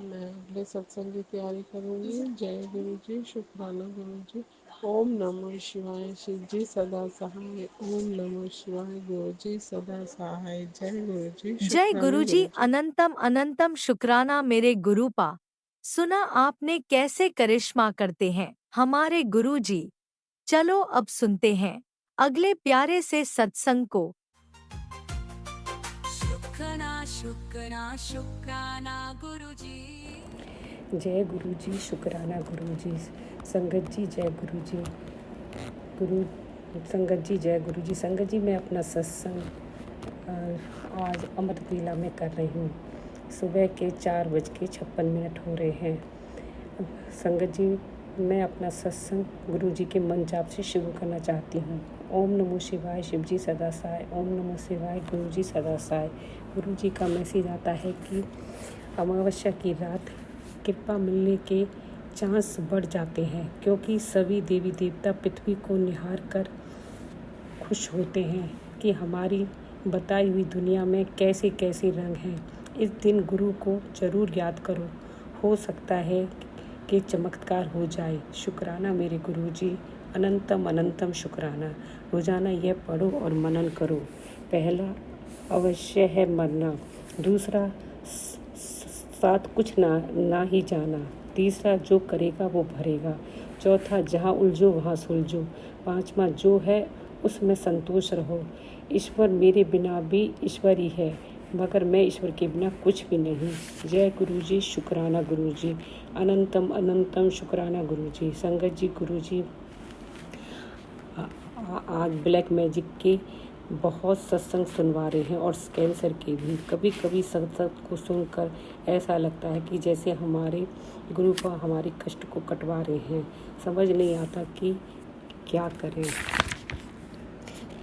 मैं अगले सत्संग की तैयारी करूँगी। जय गुरु जी। शुक्राना गुरु जी। ओम नमो शिवाय। शिव जी सदा सहाय। ओम नमो शिवाय। गुरु जी सदा सहाय। जय गुरु जी। जय शुक्राना गुरुजी। गुरु जी। अनंतम अनंतम शुक्राना मेरे गुरुपा। सुना आपने कैसे करिश्मा करते हैं हमारे गुरुजी। चलो अब सुनते हैं अगले प्यारे से सत्संग को। शुक्राना शुक्राना शुक्राना गुरुजी। जय गुरु जी, शुक्राना गुरु जी। संगत जी जय गुरु जी। गुरु संगत जी जय गुरु जी। संगत जी, मैं अपना सत्संग आज अमृत वेला में कर रही हूँ। सुबह के 4:56 हो रहे हैं। संगत जी, मैं अपना सत्संग गुरु जी के मन जाप से शुरू करना चाहती हूँ। ओम नमो शिवाय, शिव जी सदा सहाय। ओम नमो शिवाय, गुरु जी सदा सहाय। गुरु जी का मैसेज आता है कि अमावस्या की रात कृपा मिलने के चांस बढ़ जाते हैं, क्योंकि सभी देवी देवता पृथ्वी को निहार कर खुश होते हैं कि हमारी बताई हुई दुनिया में कैसे कैसे रंग हैं। इस दिन गुरु को जरूर याद करो, हो सकता है कि चमत्कार हो जाए। शुक्राना मेरे गुरु जी, अनंतम अनंतम शुक्राना। रोजाना यह पढ़ो और मनन करो। पहला, अवश्य है मरना। दूसरा, साथ कुछ ना ही जाना। तीसरा, जो करेगा वो भरेगा। चौथा, जहाँ उलझो वहाँ सुलझो। पांचवा, जो है उसमें संतोष रहो। ईश्वर मेरे बिना भी ईश्वर ही है, मगर मैं ईश्वर के बिना कुछ भी नहीं। जय गुरु जी, शुक्राना गुरु जी, अनंतम अनंतम शुक्राना गुरु जी। संगत जी, गुरु जी आज ब्लैक मैजिक के बहुत सत्संग सुनवा रहे हैं और कैंसर के भी। कभी कभी सत्संग को सुनकर ऐसा लगता है कि जैसे हमारे गुरु पर हमारे कष्ट को कटवा रहे हैं। समझ नहीं आता कि क्या करें।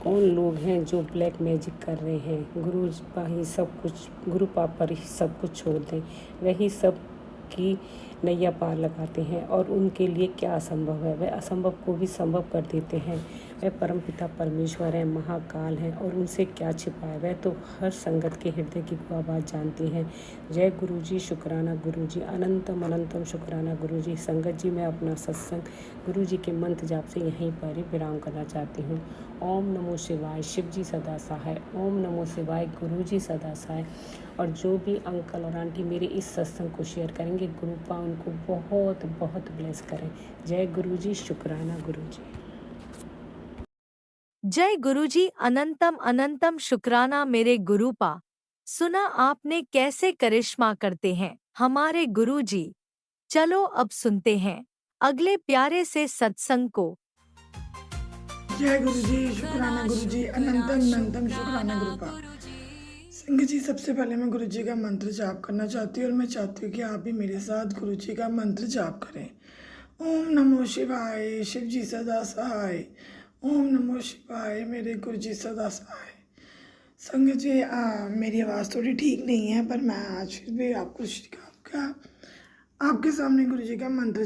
कौन लोग हैं जो ब्लैक मैजिक कर रहे हैं। गुरु पा ही सब कुछ, गुरु पाप पर ही सब कुछ छोड़ दें। वही सब की नैया पार लगाते हैं और उनके लिए क्या असंभव है, वह असंभव को भी संभव कर देते हैं। वह परमपिता परमेश्वर हैं, महाकाल हैं, और उनसे क्या छिपा है। वह तो हर संगत के हृदय की आवाज़ जानते हैं। जय गुरु जी, शुक्राना गुरु जी, अनंतम अनंतम शुक्राना गुरु जी। संगत जी, मैं अपना सत्संग गुरु जी के मंत्र जाप से यहीं पर ही विराम करना चाहती हूँ। ओम नमो शिवाय, शिव जी सदा सहाय। ओम नमो शिवाय, गुरु जी सदा सहाय। और जो भी अंकल और आंटी मेरे इस सत्संग को शेयर करेंगे, गुरु पा उनको बहुत बहुत ब्लेस करें। जय गुरु जी, शुक्राना गुरु जी। जय गुरु जी, अनंतम अनंतम शुक्राना मेरे गुरुपा। सुना आपने कैसे करिश्मा करते हैं हमारे गुरु जी। चलो अब सुनते हैं अगले प्यारे से सत्संग को। जय गुरु जी, शुक्राना गुरु जी, अनंतम अनंतम शुक्राना गुरुपा। संगत जी, सबसे पहले मैं गुरु जी का मंत्र जाप करना चाहती हूँ और मैं चाहती हूँ कि आप भी मेरे साथ गुरु जी का मंत्र जाप करें। ओम नमो शिवाय, शिव जी सदा सहाय। ओम नमो शिवाय, मेरे गुरु जी सदा सहाय। संगत जी, मेरी आवाज़ थोड़ी ठीक नहीं है, पर मैं आज फिर भी आपके सामने गुरु जी का मंत्र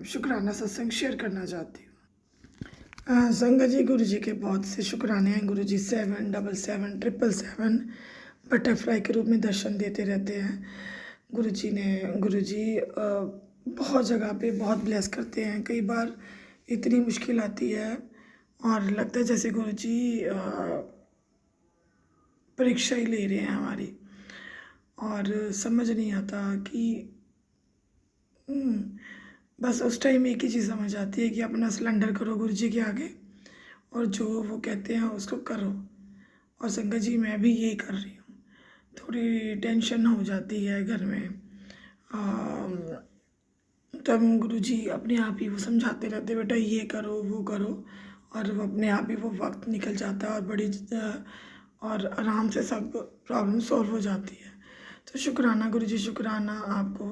शुक्राना सत्संग शेयर करना चाहती हूँ। संगत जी, गुरु जी के बहुत से शुक्राने हैं। गुरु जी 777 बटरफ्लाई के रूप में दर्शन देते रहते हैं। गुरु जी बहुत जगह पे बहुत ब्लेस करते हैं। कई बार इतनी मुश्किल आती है और लगता है जैसे गुरु जी परीक्षा ही ले रहे हैं हमारी, और समझ नहीं आता कि बस उस टाइम एक ही चीज़ समझ आती है कि अपना सिलेंडर करो गुरु जी के आगे और जो वो कहते हैं उसको करो। और संगत जी, मैं भी यही कर रही हूँ। थोड़ी टेंशन हो जाती है घर में, तब गुरु जी अपने आप ही वो समझाते रहते, बेटा ये करो वो करो, और वो अपने आप ही वो वक्त निकल जाता है और आराम से सब प्रॉब्लम सॉल्व हो जाती है। तो शुक्राना गुरु जी, शुक्राना आपको।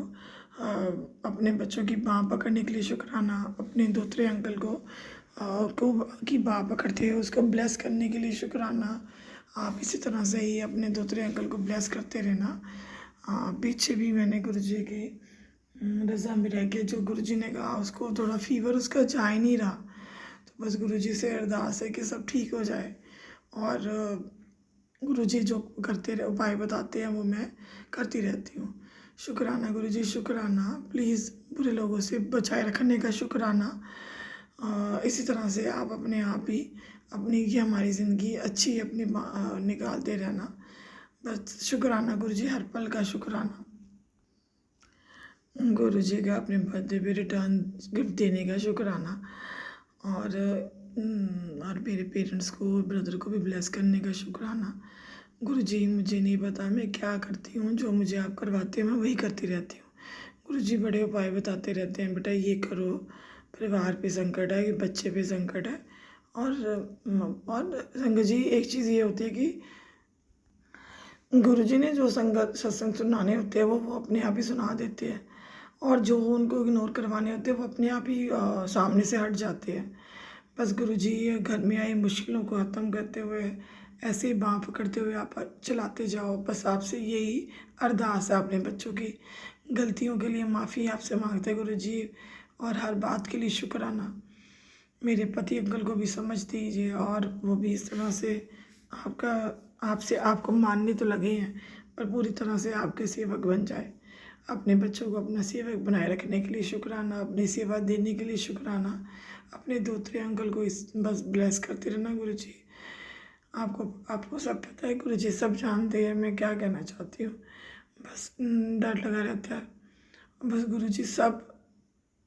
अपने बच्चों की बाँह पकड़ने के लिए शुक्राना। अपने दूसरे अंकल की बाँह पकड़ते हैं, उसको ब्लेस करने के लिए शुक्राना। आप इसी तरह से ही अपने दूसरे अंकल को ब्लेस करते रहना। पीछे भी मैंने गुरु जी की रज़ा में रह के, जो गुरु जी ने कहा उसको थोड़ा फीवर उसका जा ही नहीं रहा, तो बस गुरु जी से अरदास है कि सब ठीक हो जाए। और गुरु जी जो उपाय बताते हैं वो मैं करती रहती हूँ। शुक्राना गुरु जी, शुक्राना। प्लीज़ बुरे लोगों से बचाए रखने का शुक्राना। इसी तरह से आप अपने आप ही अपनी की हमारी ज़िंदगी अच्छी अपनी निकालते रहना। बस शुक्राना गुरु जी, हर पल का शुक्राना। गुरु जी का अपने बर्थडे पे रिटर्न गिफ्ट देने का शुक्राना। और मेरे पेरेंट्स को, ब्रदर को भी ब्लेस करने का शुक्राना। गुरुजी, मुझे नहीं पता मैं क्या करती हूँ, जो मुझे आप करवाते हैं मैं वही करती रहती हूँ। गुरुजी बड़े उपाय बताते रहते हैं, बेटा ये करो, परिवार पे संकट है, बच्चे पे संकट है। और संगत जी, एक चीज़ ये होती है कि गुरुजी ने जो सत्संग सुनाने होते हैं वो अपने आप ही सुना देते हैं, और जो उनको इग्नोर करवाने होते हैं वो अपने आप ही सामने से हट जाते हैं। बस गुरुजी घर में आई मुश्किलों को ख़त्म करते हुए ऐसे ही बाँह पकड़ते हुए आप चलाते जाओ। बस आपसे यही अरदास है, अपने बच्चों की गलतियों के लिए माफ़ी आपसे मांगते हैं गुरुजी, और हर बात के लिए शुक्राना। मेरे पति अंकल को भी समझ दीजिए, और वो भी इस तरह से आपको मानने तो लगे हैं, पर पूरी तरह से आपके सेवक बन जाए। अपने बच्चों को अपना सेवक बनाए रखने के लिए शुक्राना, अपनी सेवा देने के लिए शुक्राना। अपने दूसरे अंकल को बस ब्लेस करते रहना गुरुजी। आपको सब पता है गुरुजी, सब जानते हैं मैं क्या कहना चाहती हूँ। बस डर लगा रहता है, बस गुरुजी सब।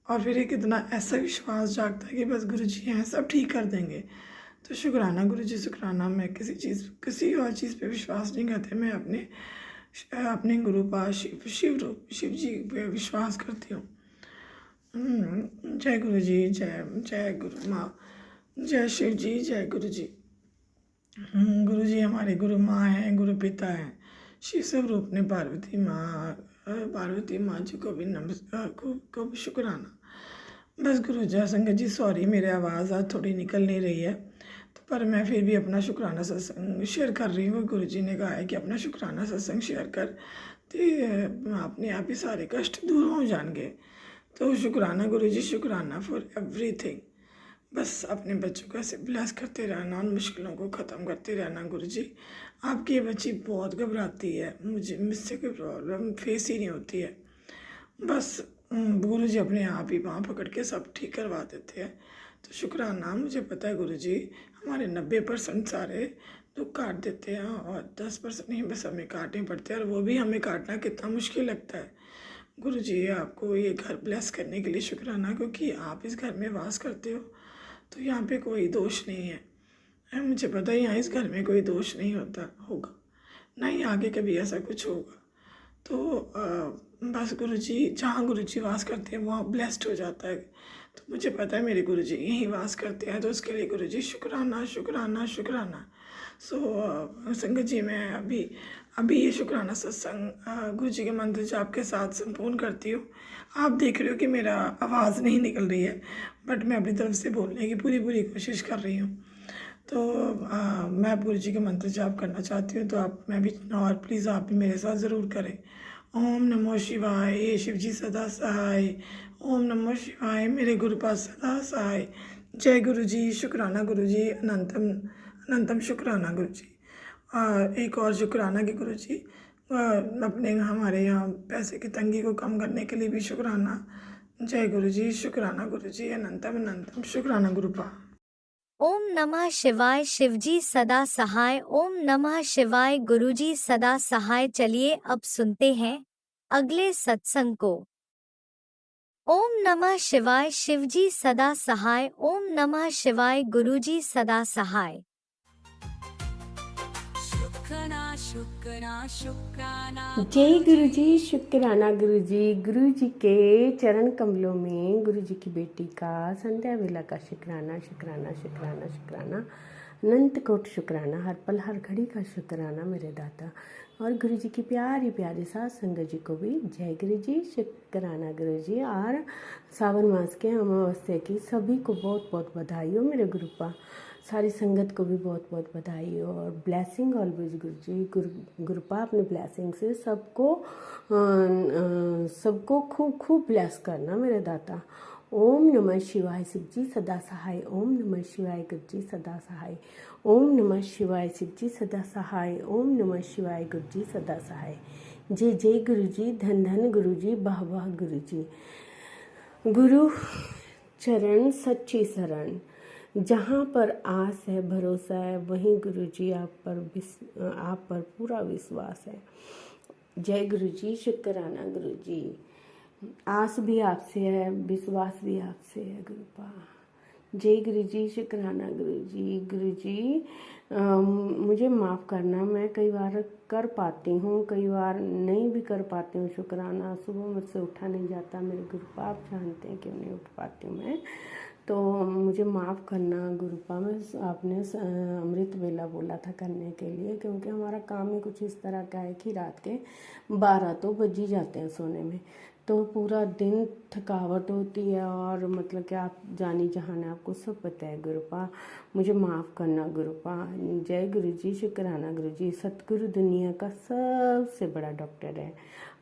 और फिर एक इतना ऐसा विश्वास जागता है कि बस गुरुजी हैं, सब ठीक कर देंगे। तो शुक्राना गुरुजी, शुक्राना। मैं किसी और चीज़ पे विश्वास नहीं करती, मैं अपने गुरु पास शिव जी पे विश्वास करती हूँ। जय गुरु जी, जय गुरु माँ, जय शिव जी, जय गुरु जी। गुरु जी हमारे गुरु माँ हैं, गुरु पिता हैं। शिव स्वरूप ने पार्वती माँ जी को भी नमस्कार, को भी शुक्राना। बस गुरु जी, संगत जी सॉरी, मेरी आवाज़ आज थोड़ी निकल नहीं रही है, तो पर मैं फिर भी अपना शुक्राना सत्संग शेयर कर रही हूँ। गुरु जी ने कहा है कि अपना शुक्राना सत्संग शेयर कर, तो अपने आप ही सारे कष्ट दूर हो जाएंगे। तो शुक्राना गुरु जी, शुक्राना फॉर एवरीथिंग। बस अपने बच्चों को ऐसे ब्लेस करते रहना, उन मुश्किलों को ख़त्म करते रहना। गुरु जी, आपकी ये बच्ची बहुत घबराती है, मुझसे कोई प्रॉब्लम फेस ही नहीं होती है। बस गुरु जी अपने आप ही बाँह पकड़ के सब ठीक करवा देते हैं। तो शुक्राना। मुझे पता है गुरु जी, हमारे 90% सारे दुख काट देते हैं, और 10% ही बस हमें काटने पड़ते हैं, और वो भी हमें काटना कितना मुश्किल लगता है। गुरु जी, आपको ये घर ब्लेस करने के लिए शुक्राना, क्योंकि आप इस घर में वास करते हो, तो यहाँ पे कोई दोष नहीं है। मुझे पता है यहाँ इस घर में कोई दोष नहीं होगा, ना ही आगे कभी ऐसा कुछ होगा। तो बस गुरु जी, जहाँ गुरु जी वास करते हैं वहाँ ब्लेस्ड हो जाता है। तो मुझे पता है मेरे गुरु जी यहीं वास करते हैं, तो उसके लिए गुरु जी शुक्राना, शुक्राना, शुक्राना। संगत जी, मैं अभी ये शुक्राना सत्संग गुरु जी के मंत्र जाप के साथ संपूर्ण करती हूँ। आप देख रहे हो कि मेरा आवाज़ नहीं निकल रही है, बट मैं अपनी तरफ से बोलने की पूरी कोशिश कर रही हूँ। तो मैं गुरु जी के मंत्र जाप करना चाहती हूँ, तो और प्लीज़ आप भी मेरे साथ ज़रूर करें। ओम नमो शिवाय, हे शिव जी सदा सहाय। ओम नमो शिवाय, मेरे गुरु पास सदा सहाय। जय गुरु जी, शुक्राना गुरु जी, अनंतम शुक्राना गुरु जी। एक और शुक्राना कि गुरु जी हमारे यहाँ पैसे की तंगी को कम करने के लिए भी शुक्राना। जय गुरु जी, शुक्राना गुरु जी, अनंतम शुक्राना गुरुपा। ओम नमः शिवाय, शिवजी सदा सहाय। ओम नमः शिवाय, गुरुजी सदा सहाय। चलिए अब सुनते हैं अगले सत्संग को। ओम नमः शिवाय, शिवजी सदा सहाय। ओम नमः शिवाय, गुरुजी सदा सहाय। जय गुरु जी, शुक्राना गुरु जी के चरण कमलों में गुरु जी की बेटी का संध्या वेला का शुक्राना, शुक्राना, शुक्राना, शुक्राना, अनंत कोट शुक्राना, हर पल हर घड़ी का शुक्राना मेरे दाता। और गुरु जी की प्यारी प्यारी साथ संगत जी को भी जय गुरु जी, शुक्राना गुरु जी। और सावन मास के अमावस्या की सभी को बहुत बहुत बधाई हो मेरे गुरुपा। सारी संगत को भी बहुत बहुत बधाई हो, और ब्लेसिंग ऑलवेज गुरु जी। गुरुपा अपने ब्लेसिंग से सबको खूब ब्लेस करना मेरे दाता। ओम नमः शिवाय, शिव जी सदा सहाय। ओम नमः शिवाय, गुरु जी सदा सहाय। ओम नमः शिवाय, शिव जी सदा सहाय। ओम नमः शिवाय, गुरु जी सदा सहाय। जय जय गुरु जी, धन धन गुरु जी, वाह वाह गुरु जी। गुरु चरण सच्ची शरण, जहाँ पर आस है भरोसा है, वहीं गुरु जी आप पर पूरा विश्वास है। जय गुरु जी, शुक्राना गुरु जी। आस भी आपसे है, विश्वास भी आपसे है गुरुपा। जय गुरु जी, शुक्राना गुरु जी। गुरु जी मुझे माफ़ करना, मैं कई बार कर पाती हूँ, कई बार नहीं भी कर पाती हूँ। शुक्राना, सुबह मुझसे उठा नहीं जाता मेरे गुरुपा, आप जानते हैं क्यों नहीं उठ पाती हूँ मैं, तो मुझे माफ़ करना गुरुपा। मैं आपने अमृत वेला बोला था करने के लिए, क्योंकि हमारा काम ही कुछ इस तरह का है कि रात के 12 तो बज ही जाते हैं सोने में, तो पूरा दिन थकावट होती है, और मतलब कि आप जानी जहान है, आपको सब पता है गुरुपा, मुझे माफ़ करना गुरुपा। जय गुरु जी, शुक्राना गुरु जी। सतगुरु दुनिया का सबसे बड़ा डॉक्टर है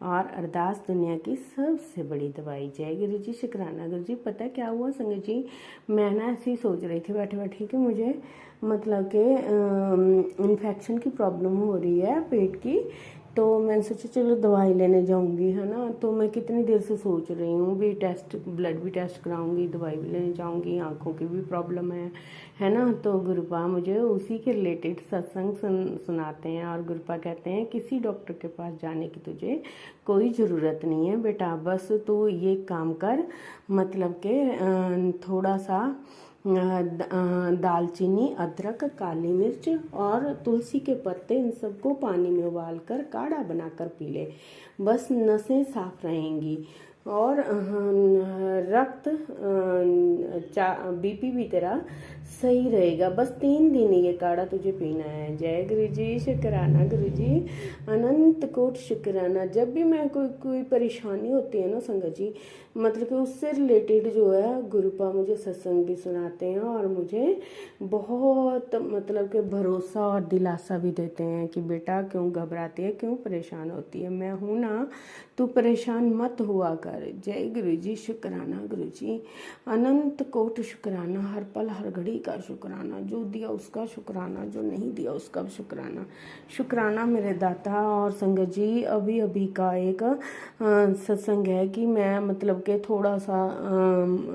और अरदास दुनिया की सबसे बड़ी दवाई। जय गुरु जी, शुक्राना गुरु जी। पता क्या हुआ संगत जी, मैं ना ऐसे ही सोच रही थी बैठे बैठे कि मुझे मतलब कि इन्फेक्शन की प्रॉब्लम हो रही है पेट की, तो मैंने सोचा चलो दवाई लेने जाऊंगी, है ना। तो मैं कितनी देर से सोच रही हूँ भी टेस्ट, ब्लड भी टेस्ट कराऊंगी, दवाई भी लेने जाऊंगी, आंखों की भी प्रॉब्लम है ना। तो गुरुपा मुझे उसी के रिलेटेड सत्संग सुनाते हैं, और गुरुपा कहते हैं किसी डॉक्टर के पास जाने की तुझे कोई ज़रूरत नहीं है बेटा, बस तू ये काम कर, मतलब कि थोड़ा सा दालचीनी, अदरक, काली मिर्च और तुलसी के पत्ते, इन सबको पानी में उबाल कर काढ़ा बनाकर पी ले, बस नसें साफ रहेंगी, और रक्त बीपी भी तेरा सही रहेगा। बस 3 दिन ये काढ़ा तुझे पीना है। जय गुरु जी, शुक्राना गुरु जी, अनंत कोट शुक्राना। जब भी मैं कोई परेशानी होती है ना संगत जी, मतलब कि उससे रिलेटेड जो है गुरुपा मुझे सत्संग भी सुनाते हैं, और मुझे बहुत मतलब कि भरोसा और दिलासा भी देते हैं कि बेटा क्यों घबराती है, क्यों परेशान होती है, मैं हूँ ना, तू परेशान मत हुआ कर। जय गुरु जी, शुक्राना गुरु जी, अनंत कोट शुक्राना, हर पल हर घड़ी का शुक्राना, जो दिया उसका शुक्राना, जो नहीं दिया उसका शुक्राना। शुक्राना मेरे दाता। और संगत जी अभी अभी का एक सत्संग है कि मैं मतलब कि थोड़ा सा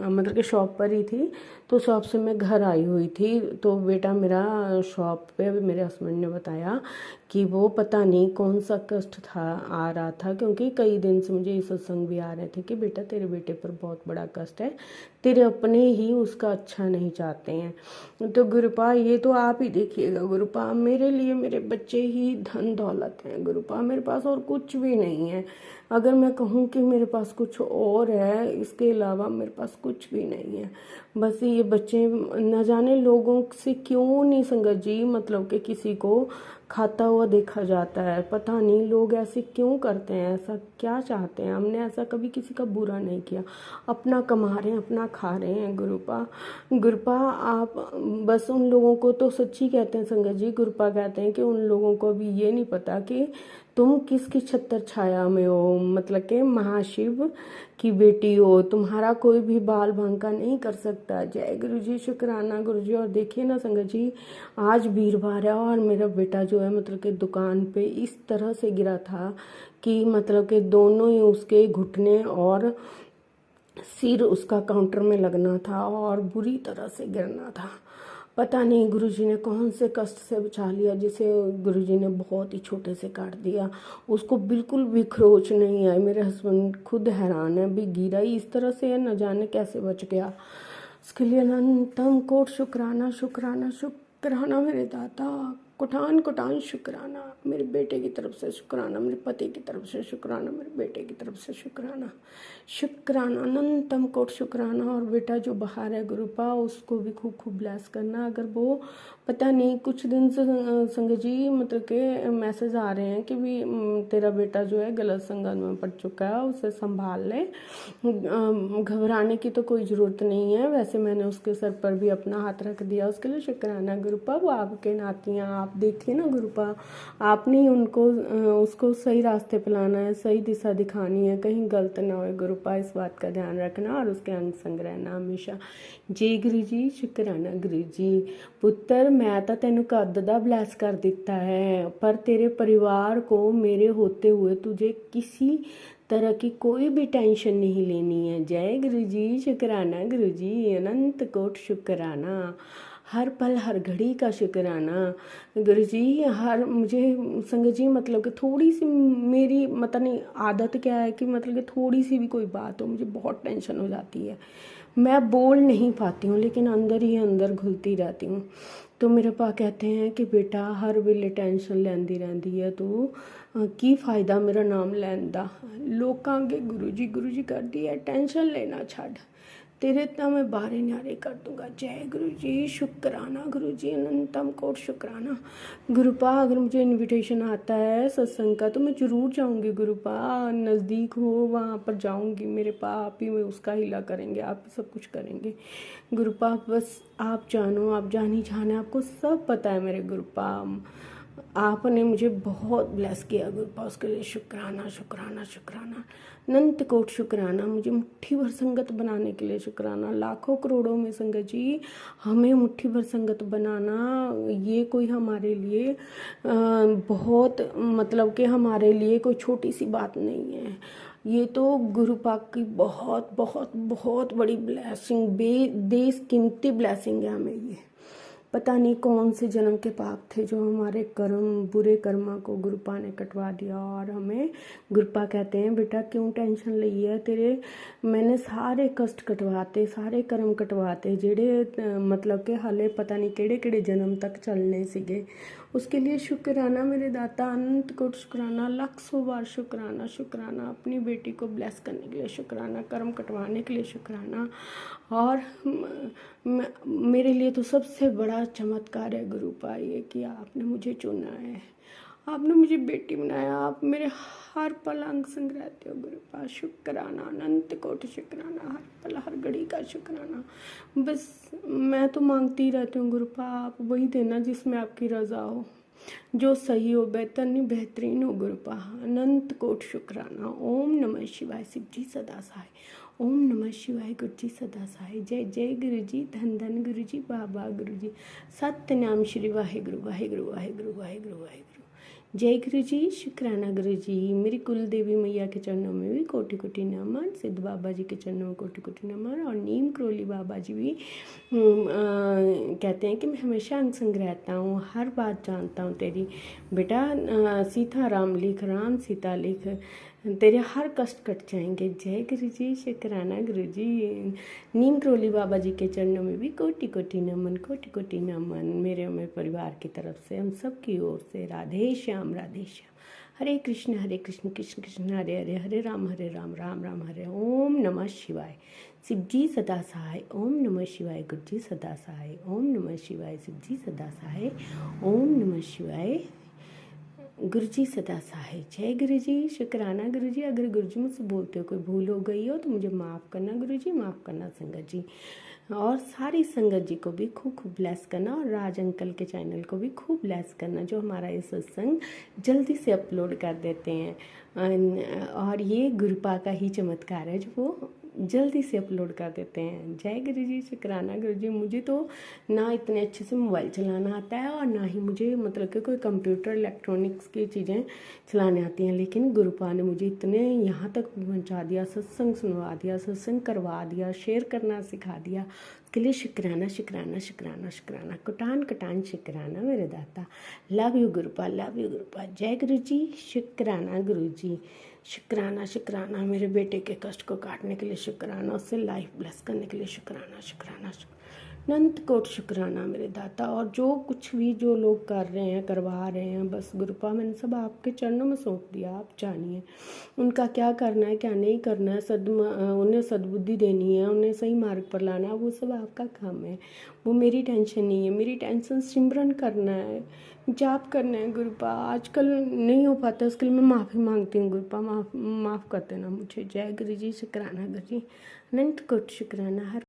मतलब कि शॉप पर ही थी, तो शॉप से मैं घर आई हुई थी, तो बेटा मेरा शॉप पे, अभी मेरे हस्बैंड ने बताया कि वो पता नहीं कौन सा कष्ट था आ रहा था, क्योंकि कई दिन से मुझे ये सत्संग भी आ रहे थे कि बेटा तेरे बेटे पर बहुत बड़ा कष्ट है, तेरे अपने ही उसका अच्छा नहीं चाहते हैं। तो गुरुपा ये तो आप ही देखिएगा गुरुपा, मेरे लिए मेरे बच्चे ही धन दौलत हैं गुरुपा, मेरे पास और कुछ भी नहीं है। अगर मैं कहूँ कि मेरे पास कुछ और है, इसके अलावा मेरे पास कुछ भी नहीं है। बस ये बच्चे, न जाने लोगों से क्यों नहीं संगत जी, मतलब कि किसी को खाता हुआ देखा जाता है, पता नहीं लोग ऐसे क्यों करते हैं, ऐसा क्या चाहते हैं। हमने ऐसा कभी किसी का बुरा नहीं किया, अपना कमा रहे हैं, अपना खा रहे हैं गुरुपा आप बस उन लोगों को तो सच्ची कहते हैं संगत जी, गुरुपा कहते हैं कि उन लोगों को अभी ये नहीं पता कि तुम किसकी छत्र छाया में हो, मतलब कि महाशिव की बेटी हो, तुम्हारा कोई भी बाल बांका नहीं कर सकता। जय गुरु जी, शुक्राना गुरु जी। और देखिए ना संगत जी, आज वीरवार है और मेरा बेटा जो है मतलब कि दुकान पे इस तरह से गिरा था कि मतलब कि दोनों ही उसके घुटने और सिर उसका काउंटर में लगना था और बुरी तरह से गिरना था। पता नहीं गुरुजी ने कौन से कष्ट से बचा लिया, जिसे गुरुजी ने बहुत ही छोटे से काट दिया, उसको बिल्कुल भी खरोच नहीं आई। मेरे हस्बैंड खुद हैरान है, भी गिरा ही इस तरह से है, न जाने कैसे बच गया। उसके लिए अनंतम कोट शुक्राना शुक्राना शुक्राना मेरे दाता, कोटान कोटान शुक्राना, मेरे बेटे की तरफ से शुक्राना, मेरे पति की तरफ से शुक्राना, मेरे बेटे की तरफ से शुक्राना शुक्राना, अनंतम कोट शुक्राना। और बेटा जो बाहर है गुरुपा, उसको भी खूब खूब ब्लेस करना। अगर वो पता नहीं कुछ दिन से संगत जी मतलब के मैसेज आ रहे हैं कि भी तेरा बेटा जो है गलत संगत में पड़ चुका है, उसे संभाल ले, घबराने की तो कोई ज़रूरत नहीं है। वैसे मैंने उसके सर पर भी अपना हाथ रख दिया, उसके लिए शुक्राना गुरुपा। वो आपके नातियाँ, आप देखिए ना गुरुपा, आपने उनको उसको सही रास्ते पे लाना है, सही दिशा दिखानी है, कहीं गलत ना हो गुरुपा, इस बात का ध्यान रखना और उसके अंग संग रहना हमेशा। जय गुरु जी, शुक्राना गुरु जी। पुत्र मैं तो तेनू कद दा ब्लैस कर दिता है, पर तेरे परिवार को मेरे होते हुए तुझे किसी तरह की कोई भी टेंशन नहीं लेनी है। जय गुरु जी, शुक्राना गुरु जी, अनंत कोट शुक्राना। हर पल हर घड़ी का शुक्राना गुरु जी। हर मुझे संगत जी मतलब कि थोड़ी सी मेरी मतलब नहीं आदत क्या है कि मतलब कि थोड़ी सी भी कोई बात हो मुझे बहुत टेंशन हो जाती है, मैं बोल नहीं पाती हूँ लेकिन अंदर ही अंदर घुलती रहती हूँ। तो मेरे पा कहते हैं कि बेटा हर वेले टेंशन लैंदी रहंदी है तू, की फायदा मेरा नाम लैन दा। लोकां अगे गुरु जी करदी है, टेंशन लेना छड्ड, तेरे तो मैं बारे न्यारे कर दूंगा। जय गुरु जी, शुक्राना गुरु जी, अनंतम कोट शुक्राना। गुरुपा अगर मुझे इनविटेशन आता है सत्संग का तो मैं ज़रूर जाऊंगी गुरुपा, नज़दीक हो वहाँ पर जाऊंगी। मेरे पा आप ही में उसका हिला करेंगे, आप ही सब कुछ करेंगे गुरुपा। बस आप जानो, आप जानी जाने, आपको सब पता है मेरे गुरुपा। आपने मुझे बहुत ब्लेस किया गुरुपा, उसके लिए शुक्राना शुक्राना शुक्राना, अनंत कोट शुक्राना। मुझे मुट्ठी भर संगत बनाने के लिए शुक्राना। लाखों करोड़ों में संगत जी हमें मुट्ठी भर संगत बनाना, ये कोई हमारे लिए बहुत मतलब कि हमारे लिए कोई छोटी सी बात नहीं है। ये तो गुरु पाक की बहुत बहुत बहुत बड़ी ब्लेसिंग, बेशकीमती ब्लेसिंग है हमें ये। पता नहीं कौन से जन्म के पाप थे जो हमारे कर्म, बुरे कर्मा को गुरुपा ने कटवा दिया। और हमें गुरुपा कहते हैं बेटा क्यों टेंशन ली है तेरे, मैंने सारे कष्ट कटवाते, सारे कर्म कटवाते जेड़े मतलब कि हाले पता नहीं केड़े केड़े जन्म तक चलने सीगे। उसके लिए शुक्राना मेरे दाता, अनंत कोट शुक्राना, लाख सौ बार शुक्राना शुक्राना। अपनी बेटी को ब्लेस करने के लिए शुक्राना, कर्म कटवाने के लिए शुक्राना। और मेरे लिए तो सबसे बड़ा चमत्कार है गुरुपा ये कि आपने मुझे चुना है, आपने मुझे बेटी बनाया, आप मेरे हर पल अंग संग रहते हो गुरुपा। शुक्राना, अनंत कोटि शुक्राना, हर पल हर घड़ी का शुक्राना। बस मैं तो मांगती रहती हूँ गुरुपा, आप वही देना जिसमें आपकी रज़ा हो, जो सही हो, बेहतर नहीं बेहतरीन हो गुरुपा। अनंत कोट शुक्राना। ओम नमः शिवाय, शिव जी सदा सहाय। ओम नमः शिवाय, गुरु जी सदा सहाय। जय जय गुरु जी, धन धन गुरु जी, बाबा गुरु जी, सतनाम श्री वाहिगुरु वाहिगुरु वाहिगुरु वाहिगुरु वाहिगुरु। जय गुरु जी, शुक्राना गुरु जी। मेरी कुल देवी मैया के चरणों में भी कोटि कोटि नमन, सिद्ध बाबा जी के चरणों में कोटि कोटि नमन, और नीम करोली बाबा जी भी कहते हैं कि मैं हमेशा अंग संग रहता हूँ, हर बात जानता हूँ तेरी। बेटा सीता राम लिख, राम सीता लिख, तेरे हर कष्ट कट जाएंगे। जय गुरु जी, शुक्राना गुरु जी। नीम करोली बाबा जी के चरणों में भी कोटि कोटि नमन, कोटि कोटि नमन। मेरे परिवार की तरफ से, हम सब की ओर से राधे श्याम राधे श्याम। हरे कृष्ण कृष्ण कृष्ण हरे हरे, हरे राम राम राम हरे। ओम नमः शिवाय, शिव जी सदा सहाय। ओम नमः शिवाय, गुरु जी सदा सहाय। ओम नमः शिवाय, शिव जी सदा सहाय। ओम नमः शिवाय, गुरु जी सदा सहाय। जय गुरु जी, शुक्राना गुरु जी। अगर गुरु जी मुझसे बोलते हो कोई भूल हो गई हो तो मुझे माफ़ करना गुरु जी, माफ़ करना संगत जी। और सारी संगत जी को भी खूब खूब ब्लेस करना, और राज अंकल के चैनल को भी खूब ब्लेस करना जो हमारा ये सत्संग जल्दी से अपलोड कर देते हैं। और ये गुरुपा का ही चमत्कार है जो वो जल्दी से अपलोड कर देते हैं। जय गुरु जी, शुक्राना गुरु जी। मुझे तो ना इतने अच्छे से मोबाइल चलाना आता है और ना ही मुझे मतलब कि कोई कंप्यूटर इलेक्ट्रॉनिक्स की चीज़ें चलाने आती हैं, लेकिन गुरुपा ने मुझे इतने यहाँ तक पहुँचा दिया, सत्संग सुनवा दिया, सत्संग करवा दिया, शेयर करना सिखा दिया। उसके लिए शुक्राना शुक्राना शुक्राना शुक्राना, कटान कटान शुक्राना मेरे दाता। लव यू गुरुपा, लव यू गुरुपा। जय गुरु जी, शुक्राना गुरु जी। शुक्राना शुक्राना, मेरे बेटे के कष्ट को काटने के लिए शुक्राना, उससे लाइफ ब्लेस करने के लिए शुक्राना शुक्राना शुक्राना, अनंत कोट शुक्राना मेरे दाता। और जो कुछ भी जो लोग कर रहे हैं, करवा रहे हैं, बस गुरुपा मैंने सब आपके चरणों में सौंप दिया। आप जानिए उनका क्या करना है, क्या नहीं करना है, उन्हें सद्बुद्धि देनी है, उन्हें सही मार्ग पर लाना है, वो सब आपका काम है, वो मेरी टेंशन नहीं है। मेरी टेंशन सिमरन करना है, जाप करना है गुरुपा। आजकल नहीं हो पाता, उसके लिए मैं माफ़ी मांगती हूँ गुरुपा, माफ़ कर देना मुझे। जय गुरु जी, शुक्राना गुरु जी, अनंत कोट शुक्राना। हर